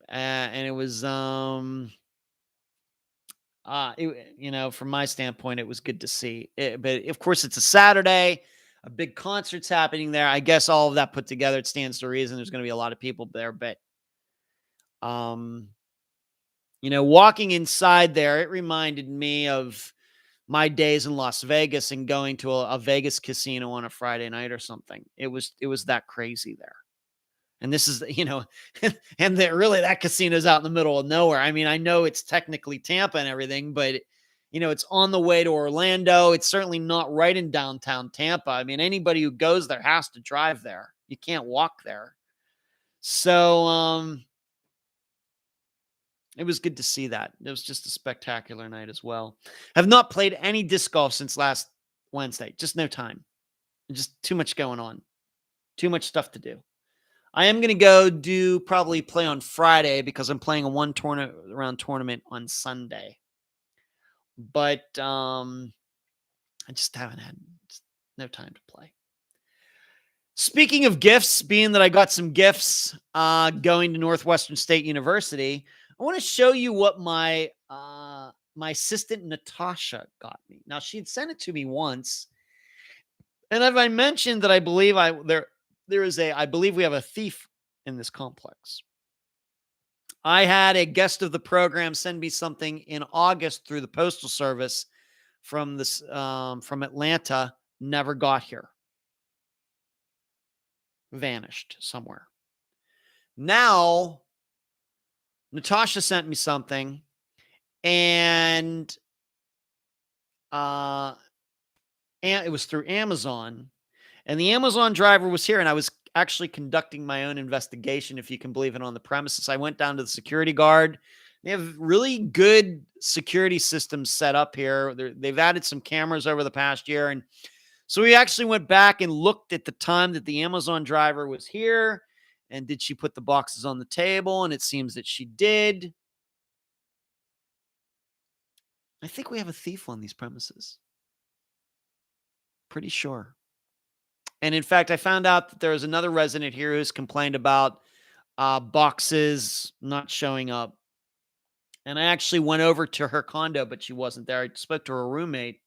And it was, from my standpoint, it was good to see it, but of course it's a Saturday, a big concert's happening there. I guess all of that put together, it stands to reason there's going to be a lot of people there, but, walking inside there, it reminded me of my days in Las Vegas and going to a Vegas casino on a Friday night or something. It was that crazy there. And this is, and that casino's out in the middle of nowhere. I mean, I know it's technically Tampa and everything, but it's on the way to Orlando. It's certainly not right in downtown Tampa. I mean, anybody who goes there has to drive there. You can't walk there. So, it was good to see that. It was just a spectacular night as well. Have not played any disc golf since last Wednesday. Just no time. Just too much going on. Too much stuff to do. I am going to probably play on Friday because I'm playing a one round tournament on Sunday. But I just haven't had no time to play. Speaking of gifts, being that I got some gifts going to Northwestern St University, I want to show you what my assistant Natasha got me. Now, she had sent it to me once. And as I mentioned that I believe I believe we have a thief in this complex. I had a guest of the program send me something in August through the Postal Service from from Atlanta. Never got here. Vanished somewhere. Now, Natasha sent me something, and it was through Amazon, and the Amazon driver was here, and I was actually conducting my own investigation, if you can believe it, on the premises. I went down to the security guard. They have really good security systems set up here. They've added some cameras over the past year, and so we actually went back and looked at the time that the Amazon driver was here, and did she put the boxes on the table, and it seems that she did. I think we have a thief on these premises. Pretty sure. And in fact, I found out that there was another resident here who's complained about boxes not showing up. And I actually went over to her condo, but she wasn't there. I spoke to her roommate,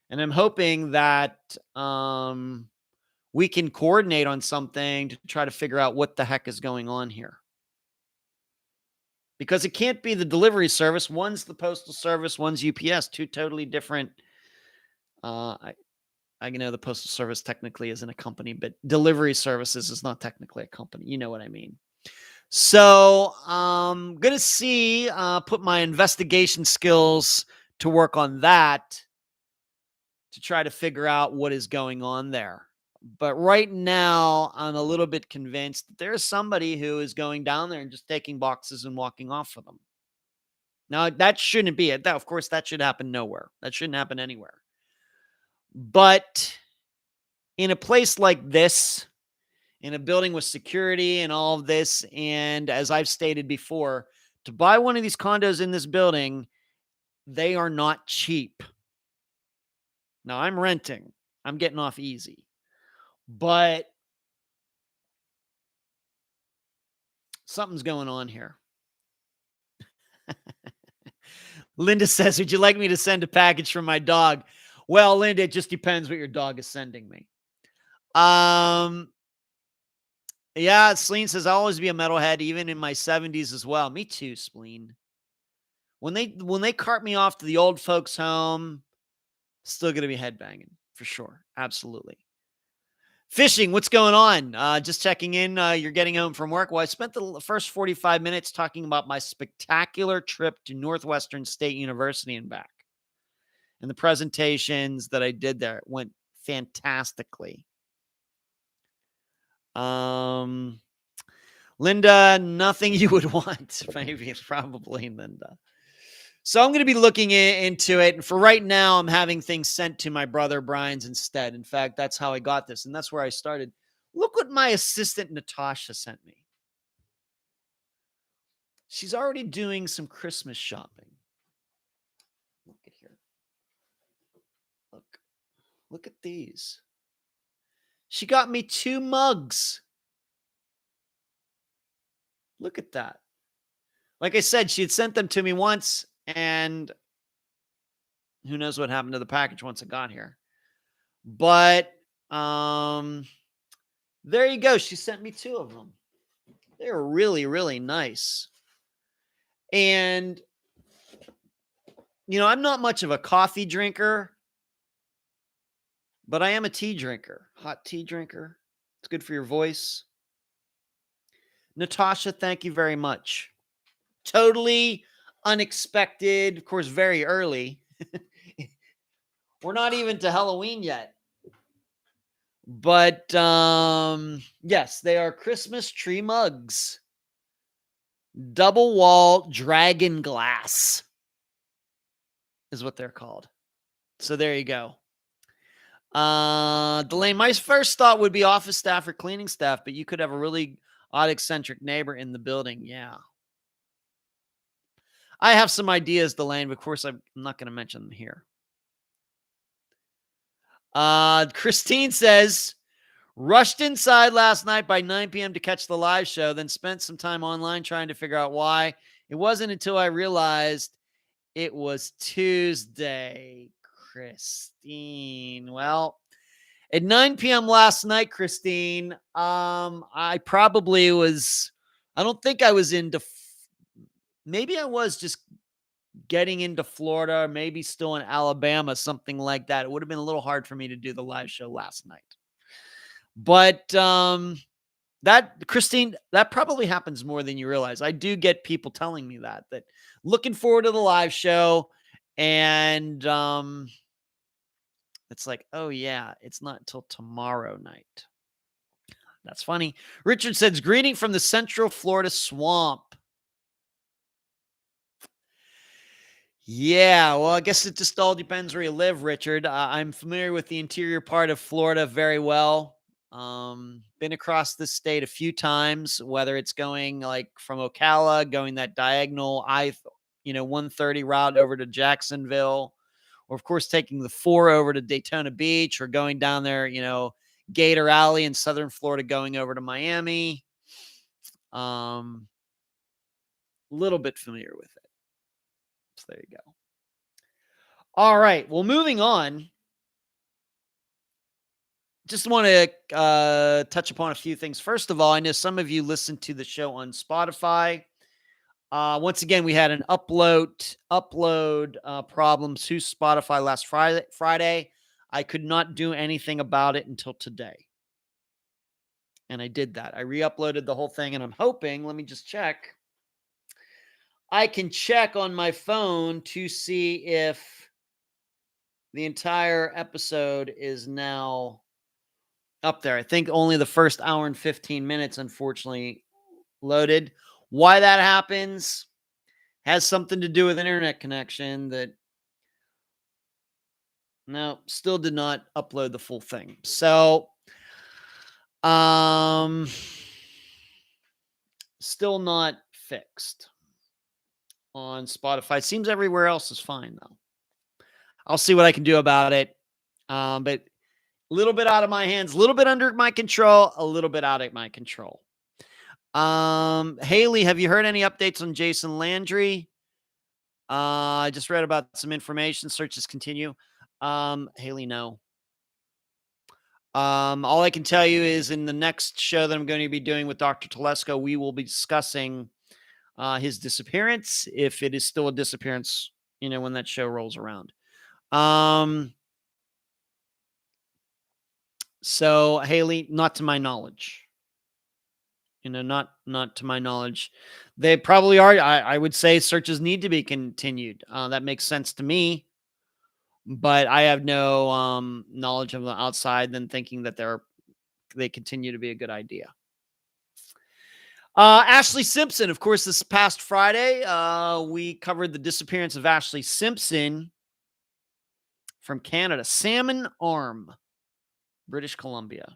and I'm hoping that we can coordinate on something to try to figure out what the heck is going on here. Because it can't be the delivery service. One's the Postal Service, one's UPS, two totally different. I know the Postal Service technically isn't a company, but delivery services is not technically a company. You know what I mean? So I'm going to put my investigation skills to work on that to try to figure out what is going on there. But right now, I'm a little bit convinced that there's somebody who is going down there and just taking boxes and walking off for them. Now, that shouldn't be it. Of course, that should happen nowhere. That shouldn't happen anywhere. But in a place like this, in a building with security and all of this, and as I've stated before, to buy one of these condos in this building, they are not cheap. Now, I'm renting. I'm getting off easy. But something's going on here. Linda says, would you like me to send a package from my dog? Well, Linda, it just depends what your dog is sending me. Yeah, Spleen says, I'll always be a metalhead, even in my 70s as well. Me too, Spleen. When they cart me off to the old folks' home, still going to be headbanging, for sure. Absolutely. Fishing, what's going on? Just checking in. You're getting home from work. Well, I spent the first 45 minutes talking about my spectacular trip to Northwestern State University and back. And the presentations that I did there went fantastically. Linda, nothing you would want. Maybe, probably, Linda. So I'm going to be looking into it. And for right now, I'm having things sent to my brother Brian's instead. In fact, that's how I got this. And that's where I started. Look what my assistant Natasha sent me. She's already doing some Christmas shopping. Look at here. Look at these. She got me 2 mugs. Look at that. Like I said, she had sent them to me once, and who knows what happened to the package once it got here. But there you go. She sent me 2 of them. They're really, really nice. And, I'm not much of a coffee drinker, but I am a tea drinker, hot tea drinker. It's good for your voice. Natasha, thank you very much. Totally unexpected, of course, very early. We're not even to Halloween yet. But yes, they are Christmas tree mugs. Double wall dragon glass is what they're called. So there you go. Delane, my first thought would be office staff or cleaning staff, but you could have a really odd, eccentric neighbor in the building. Yeah. I have some ideas, Delane, but of course I'm not going to mention them here. Christine says, rushed inside last night by 9 p.m. to catch the live show, then spent some time online trying to figure out why. It wasn't until I realized it was Tuesday. Christine. Well, at 9 p.m. last night, Christine, I don't think I was into maybe I was just getting into Florida, maybe still in Alabama, something like that. It would have been a little hard for me to do the live show last night. But that, Christine, that probably happens more than you realize. I do get people telling me that looking forward to the live show, and it's like, oh yeah, it's not till tomorrow night. That's funny. Richard says, greeting from the Central Florida swamp. Yeah, well, I guess it just all depends where you live, Richard. I'm familiar with the interior part of Florida very well. Been across this state a few times, whether it's going like from Ocala, going that diagonal 130 route over to Jacksonville, or of course taking the 4 over to Daytona Beach, or going down there, Gator Alley in Southern Florida, going over to Miami. Little bit familiar with it. So there you go. All right. Well, moving on. Just want to touch upon a few things. First of all, I know some of you listen to the show on Spotify. Once again, we had an upload problems to Spotify last Friday. I could not do anything about it until today. And I did that. I re-uploaded the whole thing, and I'm hoping, let me just check. I can check on my phone to see if the entire episode is now up there. I think only the first hour and 15 minutes, unfortunately, loaded. Why that happens has something to do with an internet connection that, no, still did not upload the full thing. So, still not fixed on Spotify. Seems everywhere else is fine, though. I'll see what I can do about it. But a little bit out of my hands, a little bit under my control, a little bit out of my control. Haley, have you heard any updates on Jason Landry? I just read about some information. Searches continue. Haley, no. All I can tell you is in the next show that I'm going to be doing with Dr. Telesco, we will be discussing his disappearance, if it is still a disappearance, when that show rolls around. So Haley, not to my knowledge. Not to my knowledge. They probably are. I would say searches need to be continued. That makes sense to me. But I have no knowledge of the outside than thinking that they continue to be a good idea. Ashley Simpson, of course, this past Friday, we covered the disappearance of Ashley Simpson from Canada. Salmon Arm, British Columbia.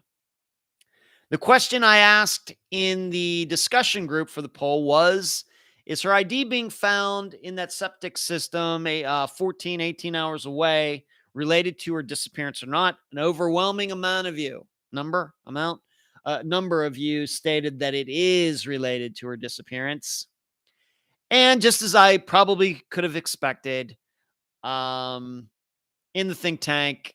The question I asked in the discussion group for the poll was, is her ID being found in that septic system 14, 18 hours away related to her disappearance or not? An overwhelming amount of you, number of you stated that it is related to her disappearance. And just as I probably could have expected, in the think tank,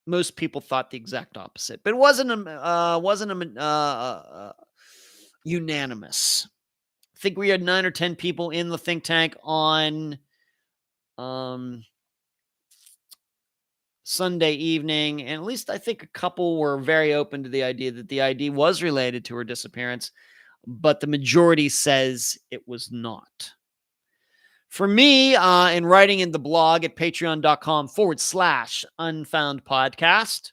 most people thought the exact opposite, but it wasn't unanimous. I think we had 9 or 10 people in the think tank on Sunday evening, and at least I think a couple were very open to the idea that the ID was related to her disappearance, but the majority says it was not. For me, in writing in the blog at patreon.com/Unfound Podcast,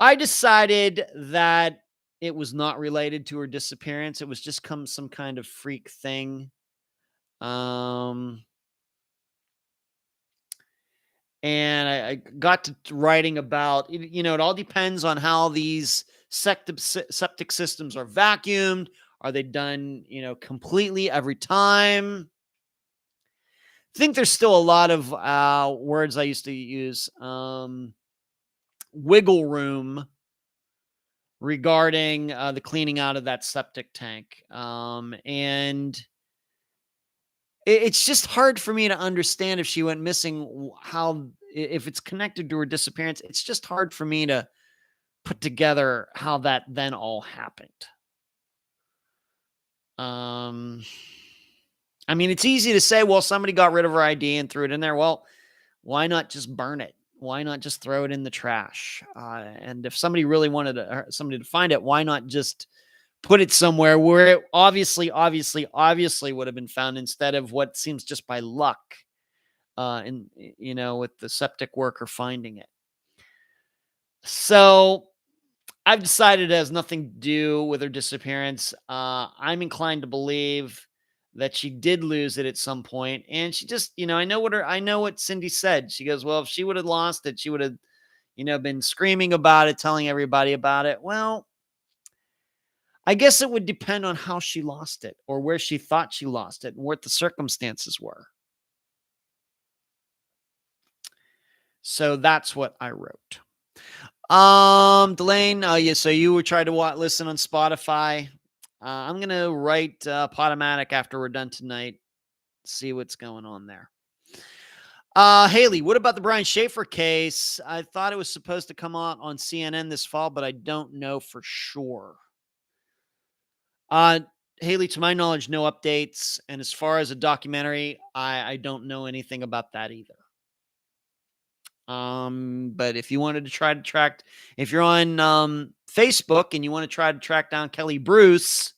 I decided that it was not related to her disappearance. It was just some kind of freak thing. And I got to writing about, it all depends on how these septic systems are vacuumed. Are they done, completely every time? I think there's still a lot of words I used to use. Wiggle room regarding the cleaning out of that septic tank. And it's just hard for me to understand if she went missing, if it's connected to her disappearance. It's just hard for me to put together how that then all happened. I mean, it's easy to say, well, somebody got rid of her ID and threw it in there. Well, why not just burn it? Why not just throw it in the trash? And if somebody really wanted somebody to find it, why not just put it somewhere where it obviously would have been found instead of what seems just by luck, with the septic worker finding it. So I've decided it has nothing to do with her disappearance. I'm inclined to believe that she did lose it at some point, and she just, I know what Cindy said. She goes, well, if she would have lost it, she would have, been screaming about it, telling everybody about it. Well, I guess it would depend on how she lost it or where she thought she lost it and what the circumstances were. So that's what I wrote. Delane, yeah, so you would try to listen on Spotify. I'm going to write Podomatic after we're done tonight. See what's going on there. Haley, what about the Brian Schaefer case? I thought it was supposed to come out on CNN this fall, but I don't know for sure. Haley, to my knowledge, no updates. And as far as a documentary, I don't know anything about that either. But if you wanted to try to track, if you're on Facebook and you want to try to track down Kelly Bruce,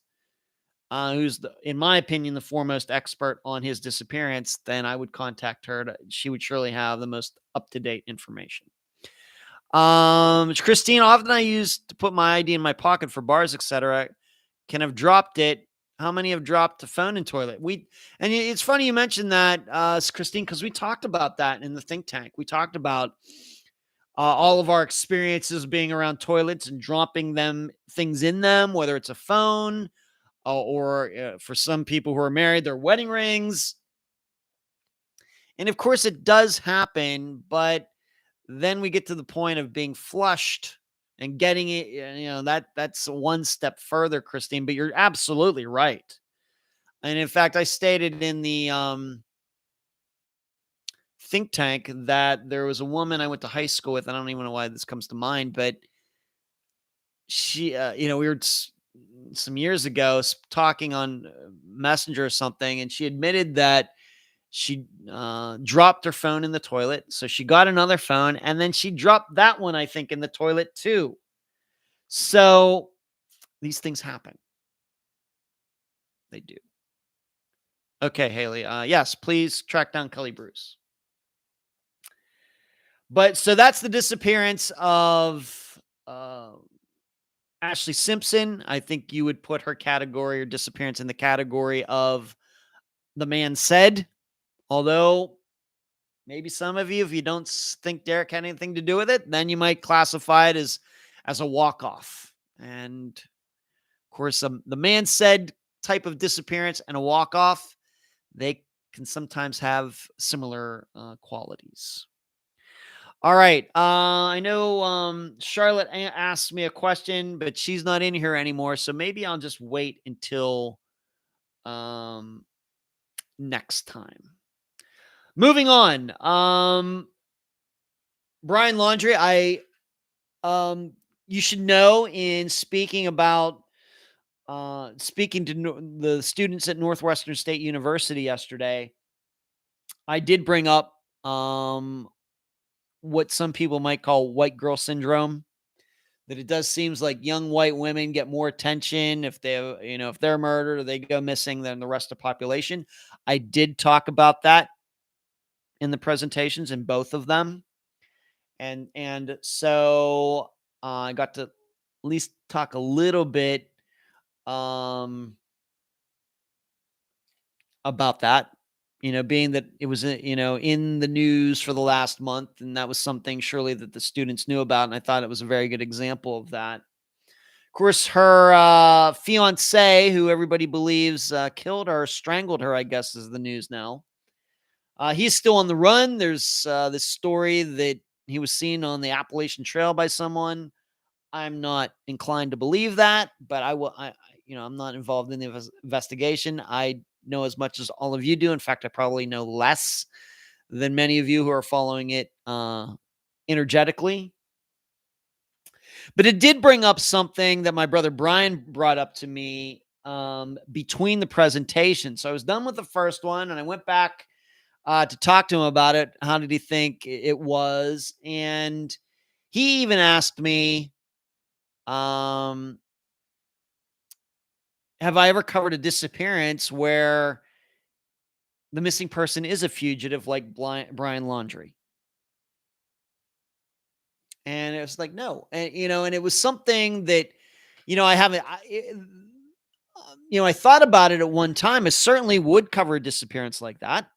who's, in my opinion, the foremost expert on his disappearance, then I would contact her. She would surely have the most up-to-date information. Christine, often I used to put my ID in my pocket for bars, etc. Can have dropped it. How many have dropped the phone in toilet? And it's funny you mentioned that, Christine, because we talked about that in the think tank. We talked about all of our experiences being around toilets and dropping things in them, whether it's a phone or for some people who are married, their wedding rings. And of course it does happen, but then we get to the point of being flushed and getting it, that's one step further, Christine, but you're absolutely right. And in fact, I stated in the think tank that there was a woman I went to high school with, and I don't even know why this comes to mind, but she, we were some years ago talking on Messenger or something, and she admitted that she dropped her phone in the toilet. So she got another phone, and then she dropped that one, I think, in the toilet too. So these things happen. They do. Okay, Haley. Yes, please track down Kelly Bruce. But so that's the disappearance of Ashley Simpson. I think you would put her category or disappearance in the category of the man said. Although maybe some of you, if you don't think Derek had anything to do with it, then you might classify it as a walk-off. And of course, the man said type of disappearance and a walk-off, they can sometimes have similar qualities. All right. I know Charlotte asked me a question, but she's not in here anymore. So maybe I'll just wait until next time. Moving on. Brian Laundrie, you should know, in speaking about speaking to the students at Northwestern St University yesterday, I did bring up what some people might call white girl syndrome. That it does seems like young white women get more attention if if they're murdered or they go missing than the rest of the population. I did talk about that in the presentations, in both of them. And so I got to at least talk a little bit about that, being that it was, in the news for the last month. And that was something surely that the students knew about. And I thought it was a very good example of that. Of course, her fiance, who everybody believes killed her, strangled her, I guess is the news now. He's still on the run. There's this story that he was seen on the Appalachian Trail by someone. I'm not inclined to believe that, but I'm not involved in the investigation. I know as much as all of you do. In fact, I probably know less than many of you who are following it energetically. But it did bring up something that my brother Brian brought up to me between the presentations. So I was done with the first one and I went back to talk to him about it. How did he think it was? And he even asked me, have I ever covered a disappearance where the missing person is a fugitive like Brian Laundrie? And it was like, no. And, and it was something that, I haven't, I thought about it at one time. I certainly would cover a disappearance like that.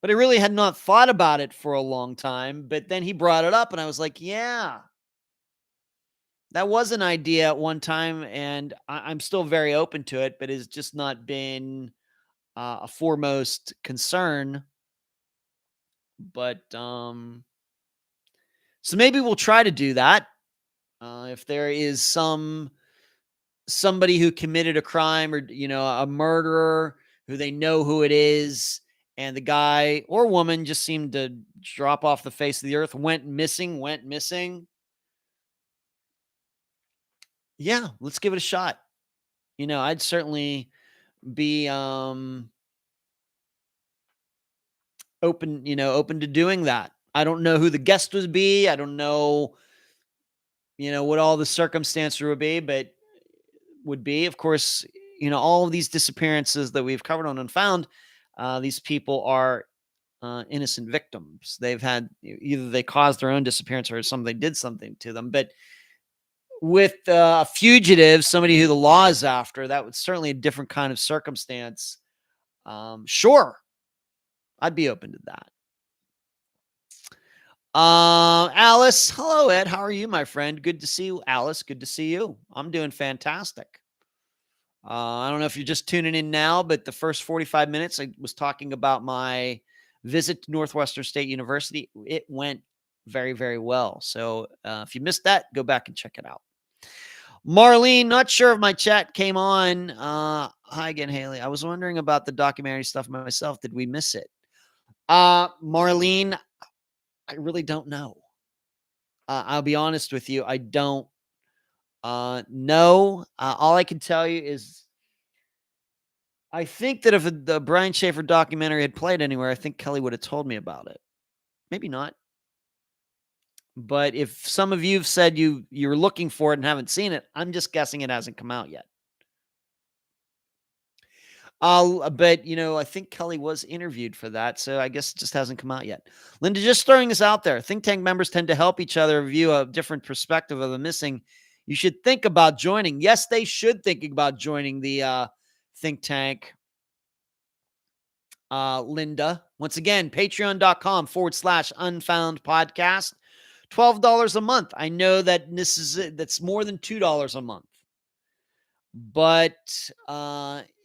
But I really had not thought about it for a long time. But then he brought it up and I was like, yeah, that was an idea at one time. And I'm still very open to it, but it's just not been a foremost concern. But so maybe we'll try to do that. If there is somebody who committed a crime or, a murderer who they know who it is, and the guy or woman just seemed to drop off the face of the earth, went missing. Yeah, let's give it a shot. I'd certainly be open to doing that. I don't know who the guest would be. I don't know, what all the circumstances would be. Of course, all of these disappearances that we've covered on Unfound, these people are innocent victims. They've had either they caused their own disappearance or somebody did something to them. But with a fugitive, somebody who the law is after, that was certainly a different kind of circumstance. Sure, I'd be open to that. Alice, hello, Ed. How are you, my friend? Good to see you, Alice. Good to see you. I'm doing fantastic. I don't know if you're just tuning in now, but the first 45 minutes, I was talking about my visit to Northwestern State University. It went very, very well. So if you missed that, go back and check it out. Marlene, not sure if my chat came on. Hi again, Haley. I was wondering about the documentary stuff myself. Did we miss it? Marlene, I really don't know. I'll be honest with you. I don't know. All I can tell you is I think that if the Brian Schaefer documentary had played anywhere, I think Kelly would have told me about it. Maybe not. But if some of you have said you're looking for it and haven't seen it, I'm just guessing it hasn't come out yet. But I think Kelly was interviewed for that, so I guess it just hasn't come out yet. Linda, just throwing this out there. Think tank members tend to help each other view a different perspective of the missing. You should think about joining. Yes, they should think about joining the think tank. Linda, once again, patreon.com/unfound podcast. $12 a month. I know that that's more than $2 a month, but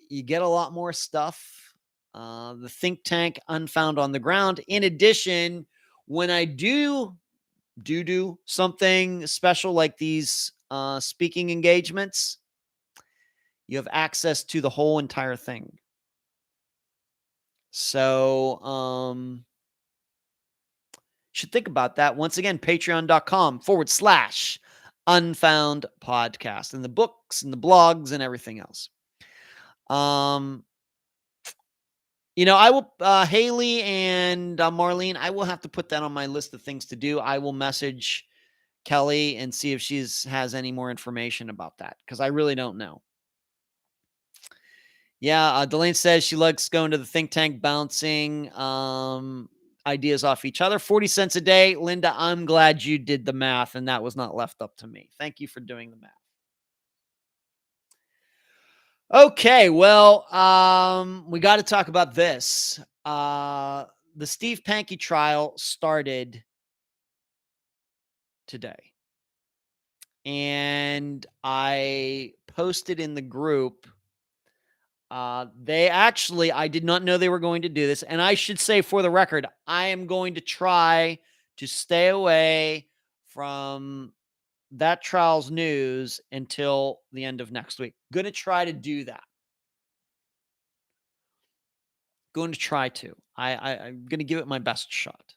you get a lot more stuff. The think tank Unfound on the Ground. In addition, when I do something special like these speaking engagements, you have access to the whole entire thing. So should think about that. Once again, patreon.com/Unfound Podcast, and the books and the blogs and everything else. I will, Haley and Marlene, I will have to put that on my list of things to do. I will message Kelly and see if she has any more information about that, because I really don't know. Yeah, Delane says she likes going to the think tank, bouncing ideas off each other. 40 cents a day. Linda, I'm glad you did the math and that was not left up to me. Thank you for doing the math. Okay, well, we got to talk about this. The Steve Pankey trial started today. And I posted in the group. I did not know they were going to do this. And I should say, for the record, I am going to try to stay away from that trial's news until the end of next week. Going to try to do that. I'm going to give it my best shot.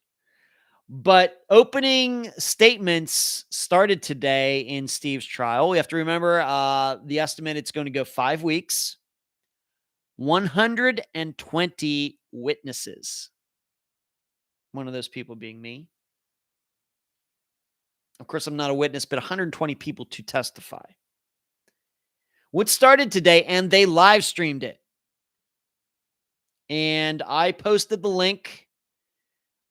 But opening statements started today in Steve's trial. We have to remember the estimate, it's going to go 5 weeks, 120 witnesses. One of those people being me. Of course, I'm not a witness, but 120 people to testify. What started today, and they live streamed it. And I posted the link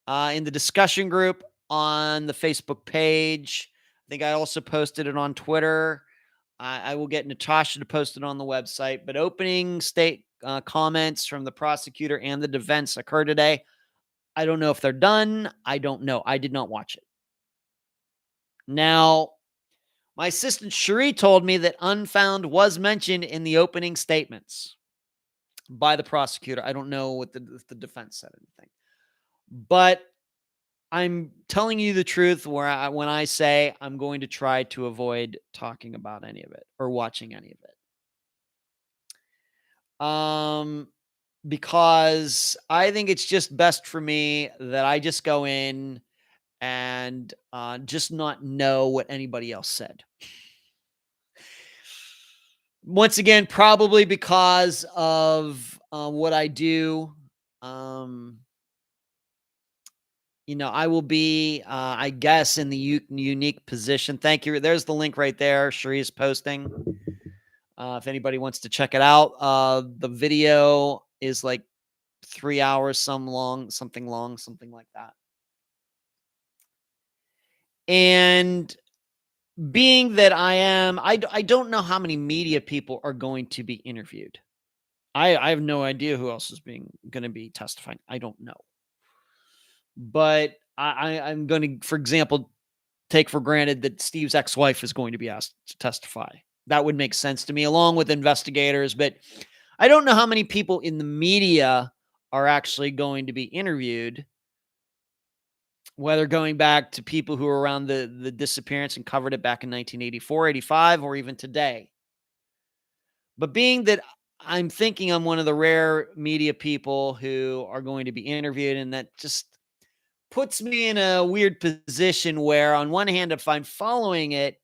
in the discussion group on the Facebook page. I think I also posted it on Twitter. I will get Natasha to post it on the website. But opening state comments from the prosecutor and the defense occurred today. I don't know if they're done. I don't know. I did not watch it. Now, my assistant Cherie told me that Unfound was mentioned in the opening statements by the prosecutor. I don't know what if the defense said anything. But I'm telling you the truth when I say I'm going to try to avoid talking about any of it or watching any of it. Because I think it's just best for me that I just go in and just not know what anybody else said. Once again, probably because of what I do. I will be, I guess, in the unique position. Thank you. There's the link right there. Cherie's posting. If anybody wants to check it out, the video is like 3 hours, something like that. And being that I don't know how many media people are going to be interviewed. I have no idea who else is going to be testifying. I don't know. But I'm going to, for example, take for granted that Steve's ex-wife is going to be asked to testify. That would make sense to me, along with investigators. But I don't know how many people in the media are actually going to be interviewed, whether going back to people who were around the disappearance and covered it back in 1984, 85, or even today. But being that I'm thinking I'm one of the rare media people who are going to be interviewed, and that just puts me in a weird position where, on one hand, if I'm following it,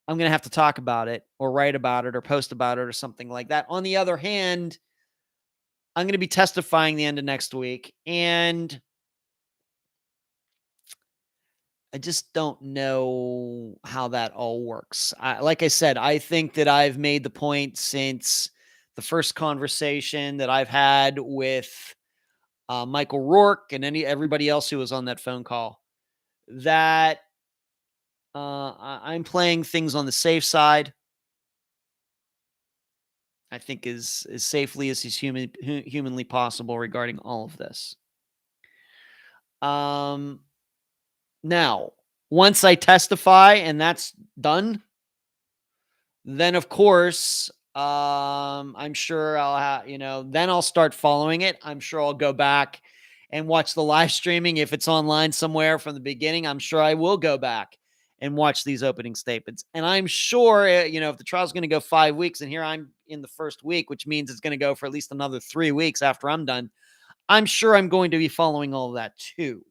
I'm going to have to talk about it or write about it or post about it or something like that. On the other hand, I'm going to be testifying the end of next week, and I just don't know how that all works. Like I said, I think that I've made the point since the first conversation that I've had with Michael Rourke and everybody else who was on that phone call, that I'm playing things on the safe side. I think as safely as is humanly possible regarding all of this. Now, once I testify and that's done, then of course, I'm sure then I'll start following it. I'm sure I'll go back and watch the live streaming. If it's online somewhere from the beginning, I'm sure I will go back and watch these opening statements. And I'm sure, if the trial's going to go 5 weeks and here I'm in the first week, which means it's going to go for at least another 3 weeks after I'm done, I'm sure I'm going to be following all of that too.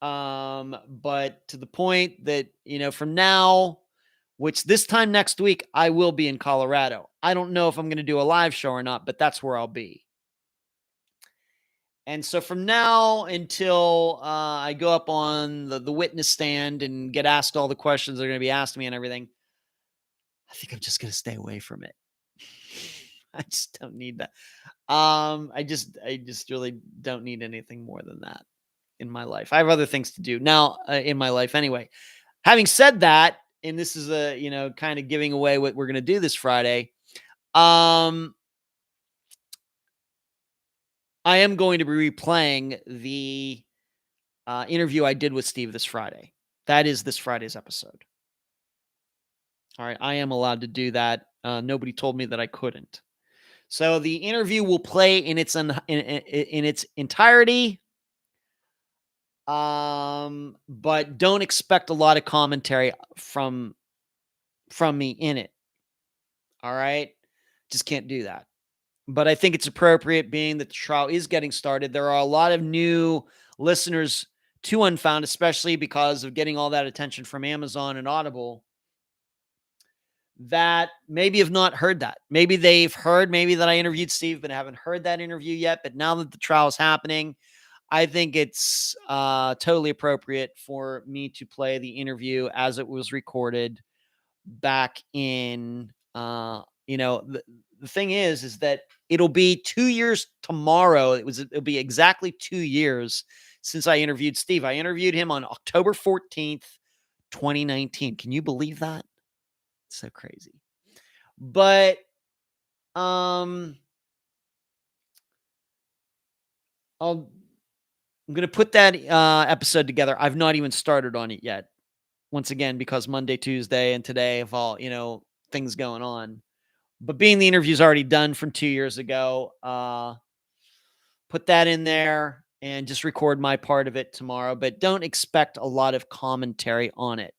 But to the point that, from now, which this time next week, I will be in Colorado. I don't know if I'm going to do a live show or not, but that's where I'll be. And so from now until I go up on the witness stand and get asked all the questions that are going to be asked me and everything, I think I'm just going to stay away from it. I just don't need that. I just really don't need anything more than that in my life. I have other things to do now in my life anyway. Having said that, and this is kind of giving away what we're going to do this Friday. I am going to be replaying the interview I did with Steve this Friday. That is this Friday's episode. All right. I am allowed to do that. Nobody told me that I couldn't. So the interview will play in its entirety. But don't expect a lot of commentary from me in it. All right. Just can't do that. But I think it's appropriate, being that the trial is getting started. There are a lot of new listeners to Unfound, especially because of getting all that attention from Amazon and Audible, that maybe have not heard that. Maybe they've heard maybe that I interviewed Steve, but haven't heard that interview yet. But now that the trial is happening, I think it's totally appropriate for me to play the interview as it was recorded back in, the thing is that it'll be 2 years tomorrow. It'll be exactly 2 years since I interviewed Steve. I interviewed him on October 14th, 2019. Can you believe that? It's so crazy. But, I'm going to put that episode together. I've not even started on it yet. Once again, because Monday, Tuesday, and today have all, things going on. But being the interview's already done from 2 years ago, put that in there and just record my part of it tomorrow. But don't expect a lot of commentary on it.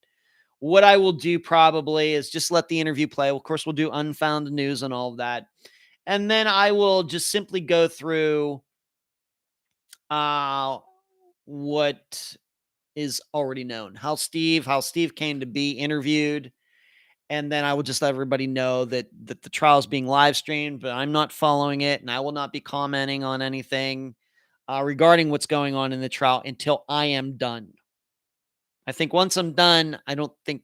What I will do probably is just let the interview play. Of course, we'll do Unfound news and all of that. And then I will just simply go through what is already known. How Steve came to be interviewed. And then I will just let everybody know that the trial is being live streamed, but I'm not following it, and I will not be commenting on anything regarding what's going on in the trial until I am done. I think once I'm done, I don't think,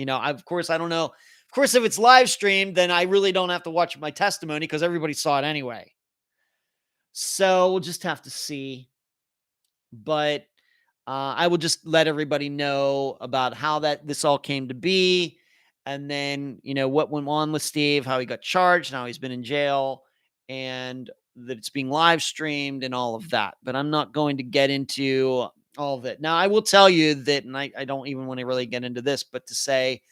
of course, I don't know. Of course, if it's live streamed, then I really don't have to watch my testimony because everybody saw it anyway. So we'll just have to see. But I will just let everybody know about how this all came to be. And then, what went on with Steve, how he got charged, how he's been in jail, and that it's being live streamed and all of that. But I'm not going to get into all of it. Now, I will tell you that, and I don't even want to really get into this, but to say,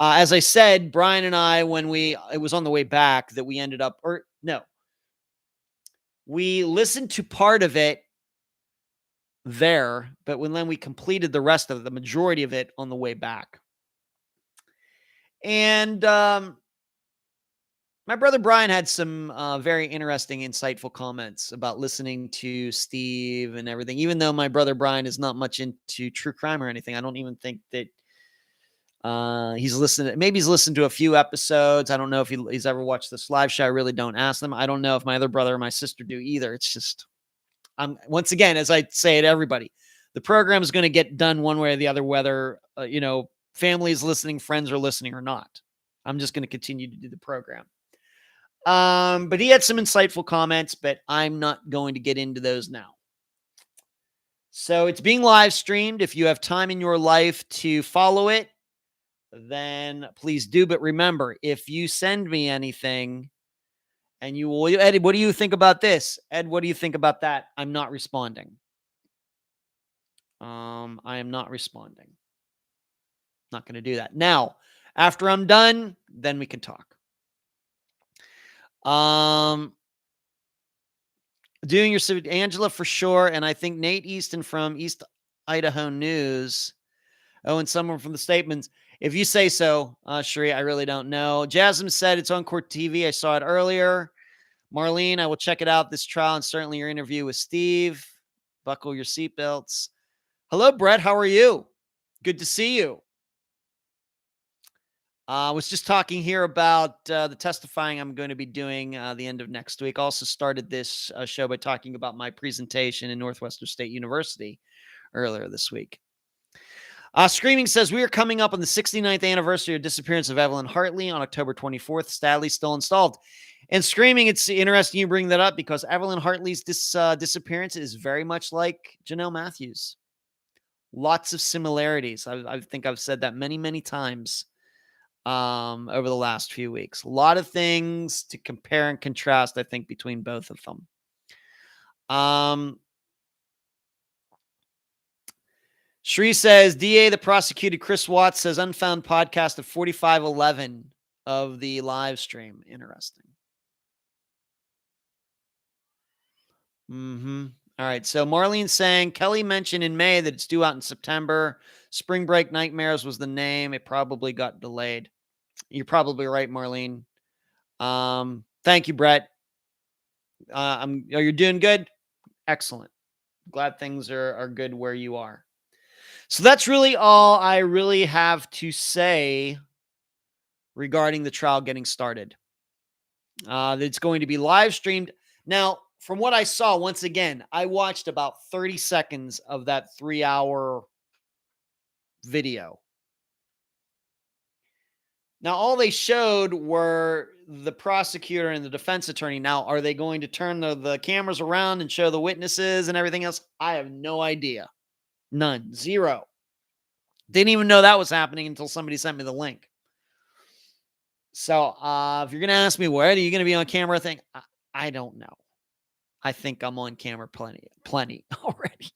as I said, Brian and I, it was on the way back that we ended up, we listened to part of it there, but then we completed the rest of it, the majority of it on the way back. And my brother Brian had some very interesting, insightful comments about listening to Steve and everything. Even though my brother Brian is not much into true crime or anything, I don't even think that he's listened. Maybe he's listened to a few episodes. I don't know if he's ever watched this live show. I really don't ask them. I don't know if my other brother or my sister do either. It's just, once again, as I say to everybody, the program is going to get done one way or the other, whether, family is listening, friends are listening or not. I'm just going to continue to do the program. But he had some insightful comments, but I'm not going to get into those now. So it's being live streamed. If you have time in your life to follow it, then please do. But remember, if you send me anything and you will, Ed, what do you think about this? Ed, what do you think about that? I'm not responding. I am not responding. Not going to do that. Now, after I'm done, then we can talk. Doing your Angela for sure, and I think Nate Easton from East Idaho News. Oh, and someone from the Statements. If you say so, Sheree, I really don't know. Jasmine said it's on Court TV. I saw it earlier. Marlene, I will check it out, this trial, and certainly your interview with Steve. Buckle your seatbelts. Hello, Brett. How are you? Good to see you. I was just talking here about the testifying I'm going to be doing the end of next week. Also started this show by talking about my presentation in Northwestern State University earlier this week. Screaming says, we are coming up on the 69th anniversary of disappearance of Evelyn Hartley on October 24th. Stadley's still installed. And Screaming, it's interesting you bring that up because Evelyn Hartley's disappearance is very much like Janelle Matthews. Lots of similarities. I think I've said that many, many times over the last few weeks. A lot of things to compare and contrast, I think, between both of them. Shree says, DA, the prosecuted Chris Watts says Unfound podcast of 4511 of the live stream. Interesting. All right. So Marlene saying, Kelly mentioned in May that it's due out in September. Spring Break Nightmares was the name. It probably got delayed. You're probably right, Marlene. Thank you, Brett. You're doing good. Excellent. Glad things are good where you are. So that's really all I really have to say regarding the trial getting started. It's going to be live streamed. Now, from what I saw, once again, I watched about 30 seconds of that 3-hour video. Now, all they showed were the prosecutor and the defense attorney. Now, are they going to turn the cameras around and show the witnesses and everything else? I have no idea. None. Zero. Didn't even know that was happening until somebody sent me the link. So if you're going to ask me, where are you going to be on camera? I don't know. I think I'm on camera plenty already.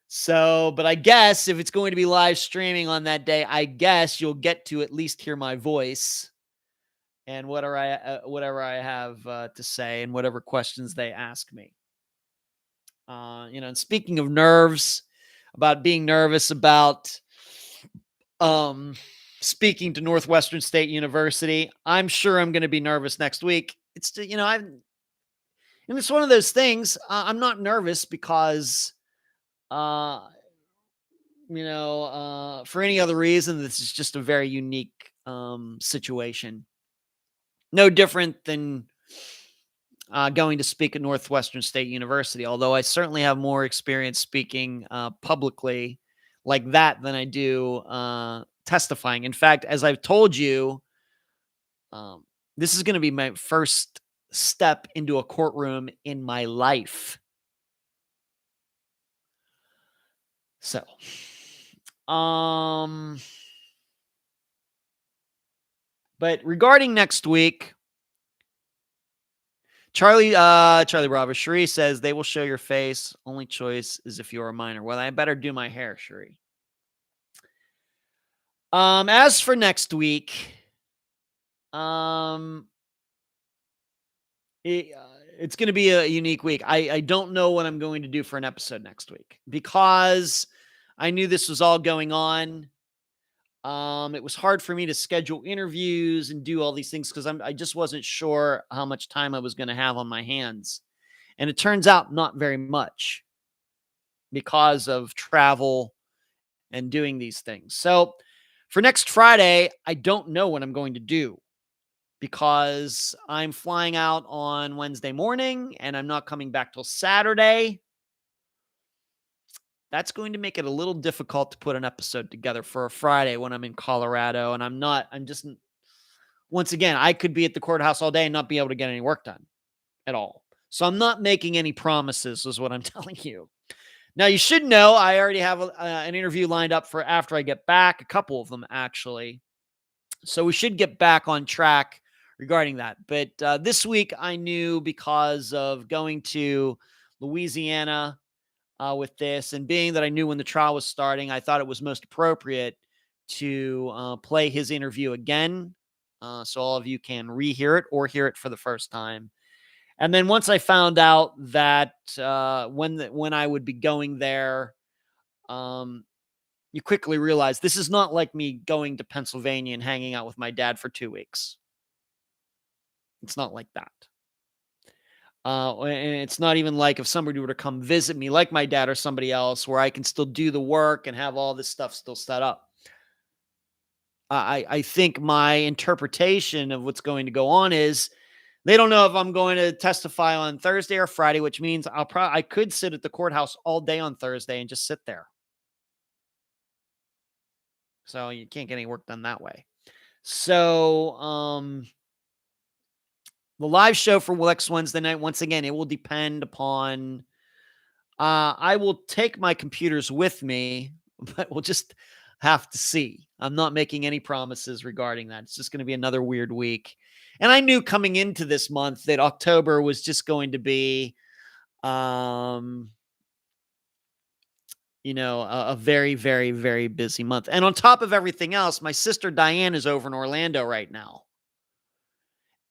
So, but I guess if it's going to be live streaming on that day, I guess you'll get to at least hear my voice and whatever I have to say and whatever questions they ask me. And speaking of nerves, about being nervous about speaking to Northwestern State University, I'm sure I'm going to be nervous next week. It's it's one of those things. I'm not nervous because for any other reason. This is just a very unique situation. No different than going to speak at Northwestern State University, although I certainly have more experience speaking publicly like that than I do testifying. In fact, as I've told you, this is going to be my first step into a courtroom in my life. So, but regarding next week, Charlie Bravo, Cherie says they will show your face. Only choice is if you're a minor. Well, I better do my hair, Cherie. As for next week, it's going to be a unique week. I don't know what I'm going to do for an episode next week because I knew this was all going on. It was hard for me to schedule interviews and do all these things because I just wasn't sure how much time I was going to have on my hands. And it turns out not very much because of travel and doing these things. So for next Friday, I don't know what I'm going to do because I'm flying out on Wednesday morning and I'm not coming back till Saturday. That's going to make it a little difficult to put an episode together for a Friday when I'm in Colorado. And once again, I could be at the courthouse all day and not be able to get any work done at all. So I'm not making any promises is what I'm telling you. Now, you should know I already have an interview lined up for after I get back, a couple of them actually. So we should get back on track regarding that. But this week I knew because of going to Louisiana with this and being that I knew when the trial was starting, I thought it was most appropriate to play his interview again so all of you can rehear it or hear it for the first time. And then once I found out that when I would be going there, you quickly realize this is not like me going to Pennsylvania and hanging out with my dad for 2 weeks. It's not like that. And it's not even like if somebody were to come visit me, like my dad or somebody else, where I can still do the work and have all this stuff still set up. I think my interpretation of what's going to go on is they don't know if I'm going to testify on Thursday or Friday, which means I could sit at the courthouse all day on Thursday and just sit there. So you can't get any work done that way. So, the live show for next Wednesday night, once again, it will depend upon, I will take my computers with me, but we'll just have to see. I'm not making any promises regarding that. It's just going to be another weird week. And I knew coming into this month that October was just going to be, a very, very, very busy month. And on top of everything else, my sister Diane is over in Orlando right now.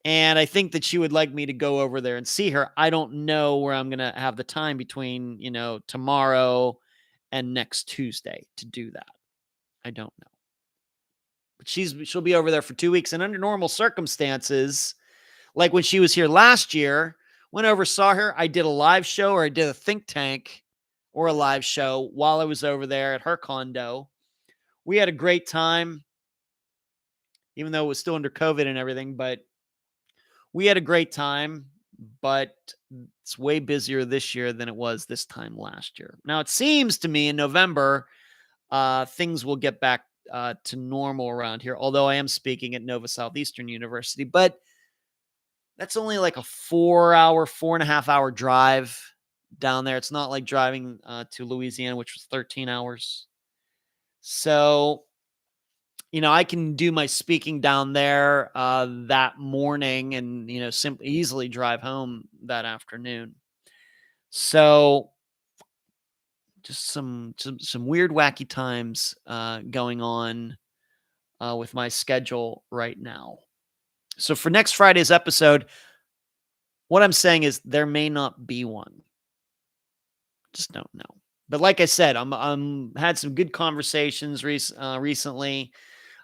And I think that she would like me to go over there and see her. I don't know where I'm going to have the time between, tomorrow and next Tuesday to do that. I don't know. But she'll be over there for 2 weeks. And under normal circumstances, like when she was here last year, Went over, saw her. I did a live show, or I did a think tank or a live show while I was over there at her condo. We had a great time, even though it was still under COVID and everything, but we had a great time. But it's way busier this year than it was this time last year. Now, it seems to me in November, things will get back to normal around here, although I am speaking at Nova Southeastern University, but that's only like a 4.5 hour drive down there. It's not like driving to Louisiana, which was 13 hours. So, I can do my speaking down there that morning and, simply easily drive home that afternoon. So just some weird, wacky times going on with my schedule right now. So for next Friday's episode, what I'm saying is there may not be one. Just don't know. But like I said, I'm had some good conversations recently.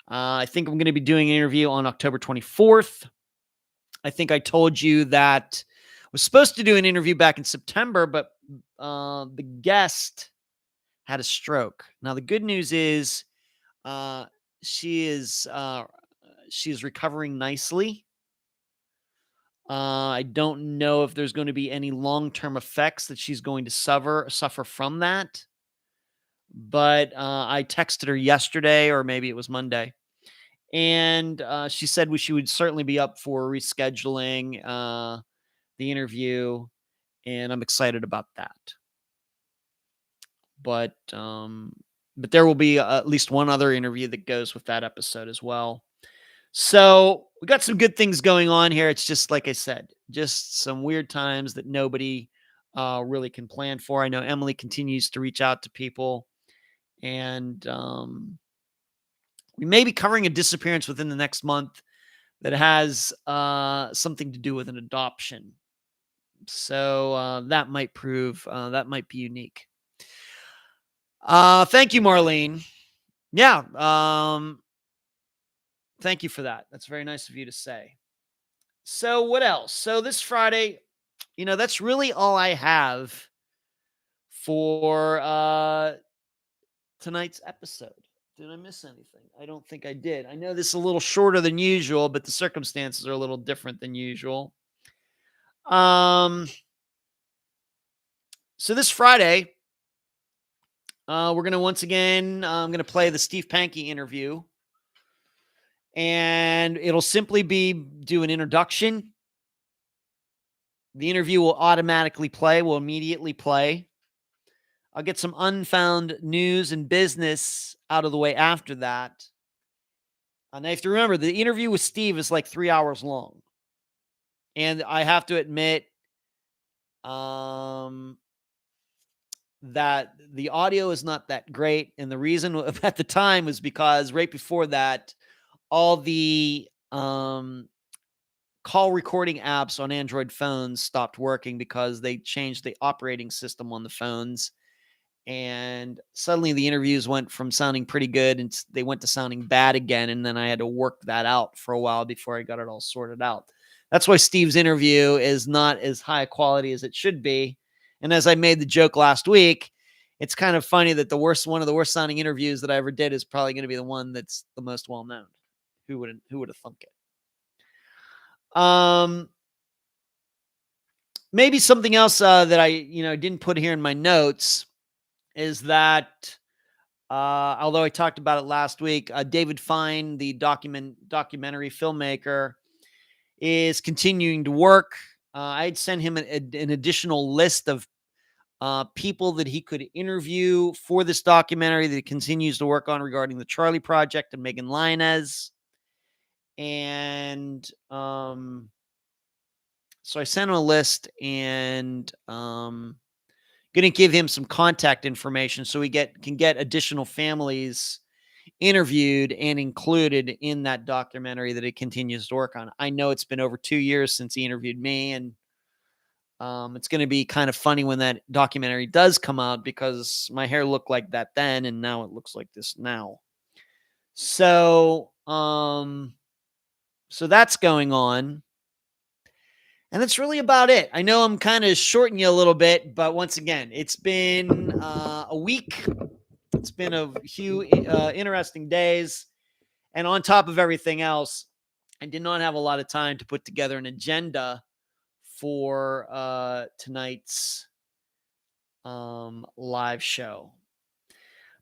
I think I'm going to be doing an interview on October 24th. I think I told you that I was supposed to do an interview back in September, but the guest had a stroke. Now, the good news is she is recovering nicely. I don't know if there's going to be any long-term effects that she's going to suffer from that. But I texted her yesterday, or maybe it was Monday, and she said she would certainly be up for rescheduling the interview, and I'm excited about that. But there will be at least one other interview that goes with that episode as well. So we got some good things going on here. It's just like I said, just some weird times that nobody really can plan for. I know Emily continues to reach out to people, and we may be covering a disappearance within the next month that has something to do with an adoption. So that might be unique. Thank you, Marlene. Yeah. Thank you for that. That's very nice of you to say. So what else? So this Friday, that's really all I have for tonight's episode. Did I miss anything? I don't think I did. I know this is a little shorter than usual, but the circumstances are a little different than usual. So this Friday, we're going to once again, I'm going to play the Steve Pankey interview. And it'll simply be do an introduction. The interview will immediately play. I'll get some unfound news and business out of the way after that. And I have to remember, the interview with Steve is like 3 hours long. And I have to admit that the audio is not that great. And the reason at the time was because right before that, all the call recording apps on Android phones stopped working because they changed the operating system on the phones. And suddenly the interviews went from sounding pretty good and they went to sounding bad again. And then I had to work that out for a while before I got it all sorted out. That's why Steve's interview is not as high quality as it should be. And as I made the joke last week, it's kind of funny that one of the worst sounding interviews that I ever did is probably going to be the one that's the most well known. Who would have thunk it? Maybe something else that I didn't put here in my notes is that although I talked about it last week, David Fine, the documentary filmmaker, is continuing to work. I'd sent him an additional list of people that he could interview for this documentary that he continues to work on regarding the Charlie Project and Megan Lioness. And so I sent him a list and going to give him some contact information so we can get additional families interviewed and included in that documentary that he continues to work on. I know it's been over 2 years since he interviewed me, and it's going to be kind of funny when that documentary does come out because my hair looked like that then and now it looks like this now. So that's going on. And that's really about it. I know I'm kind of shorting you a little bit, but once again, it's been a week. It's been a few interesting days. And on top of everything else, I did not have a lot of time to put together an agenda for tonight's live show.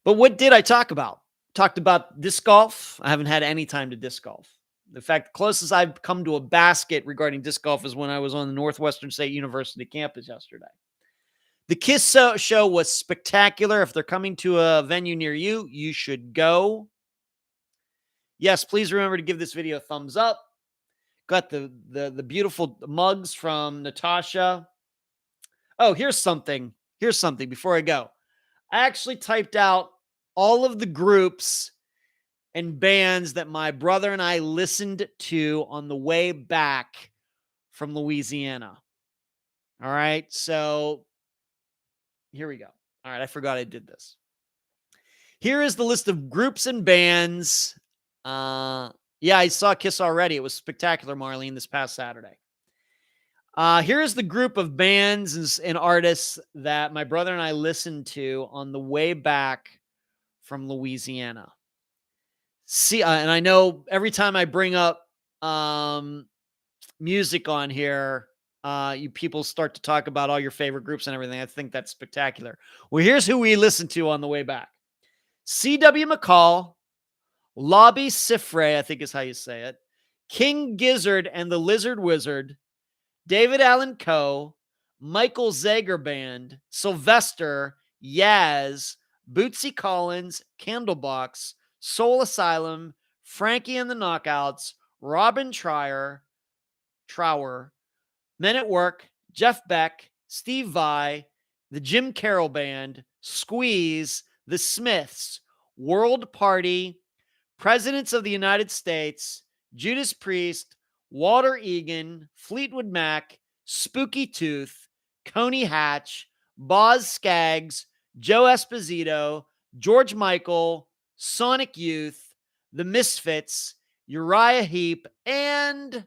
But what did I talk about? Talked about disc golf. I haven't had any time to disc golf. In fact, the closest I've come to a basket regarding disc golf is when I was on the Northwestern St University campus yesterday. The Kiss show was spectacular. If they're coming to a venue near you, you should go. Yes, please remember to give this video a thumbs up. Got the beautiful mugs from Natasha. Oh, here's something. Here's something before I go. I actually typed out all of the groups and bands that my brother and I listened to on the way back from Louisiana. All right. So here we go. All right. I forgot I did this. Here is the list of groups and bands. Yeah, I saw Kiss already. It was spectacular, Marlene, this past Saturday. Here's the group of bands and artists that my brother and I listened to on the way back from Louisiana. See, and I know every time I bring up music on here, you people start to talk about all your favorite groups and everything. I think that's spectacular. Well, here's who we listened to on the way back. C.W. McCall, Lobby Sifre, I think is how you say it, King Gizzard and the Lizard Wizard, David Allan Coe, Michael Zager Band, Sylvester, Yaz, Bootsy Collins, Candlebox, Soul Asylum, Frankie and the Knockouts, Robin Trower, Men at Work, Jeff Beck, Steve Vai, the Jim Carroll Band, Squeeze, the Smiths, World Party, Presidents of the United States, Judas Priest, Walter Egan, Fleetwood Mac, Spooky Tooth, Coney Hatch, Boz Scaggs, Joe Esposito, George Michael, Sonic Youth, The Misfits, Uriah Heep, and,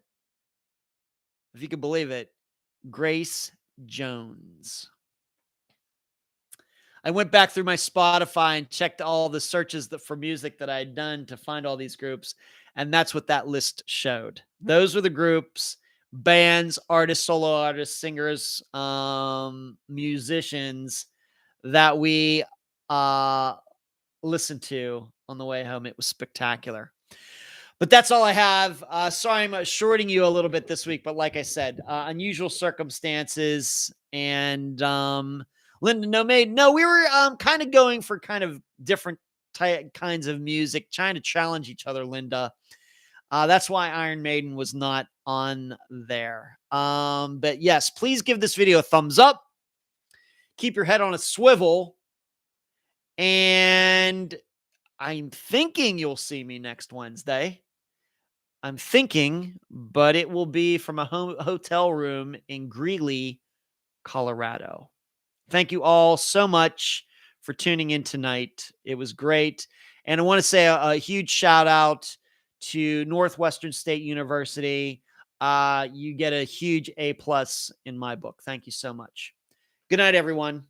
if you can believe it, Grace Jones. I went back through my Spotify and checked all the searches for music that I had done to find all these groups, and that's what that list showed. Those were the groups, bands, artists, solo artists, singers, musicians that we listened to on the way home. It was spectacular. But that's all I have. Sorry, I'm shorting you a little bit this week, but like I said, unusual circumstances. And Linda Nomade, no, we were kind of going for kind of different kinds of music, trying to challenge each other, Linda. That's why Iron Maiden was not on there. But yes, please give this video a thumbs up. Keep your head on a swivel. And I'm thinking you'll see me next Wednesday. I'm thinking, but it will be from a hotel room in Greeley, Colorado. Thank you all so much for tuning in tonight. It was great. And I want to say a huge shout out to Northwestern State University. You get a huge A+ in my book. Thank you so much. Good night, everyone.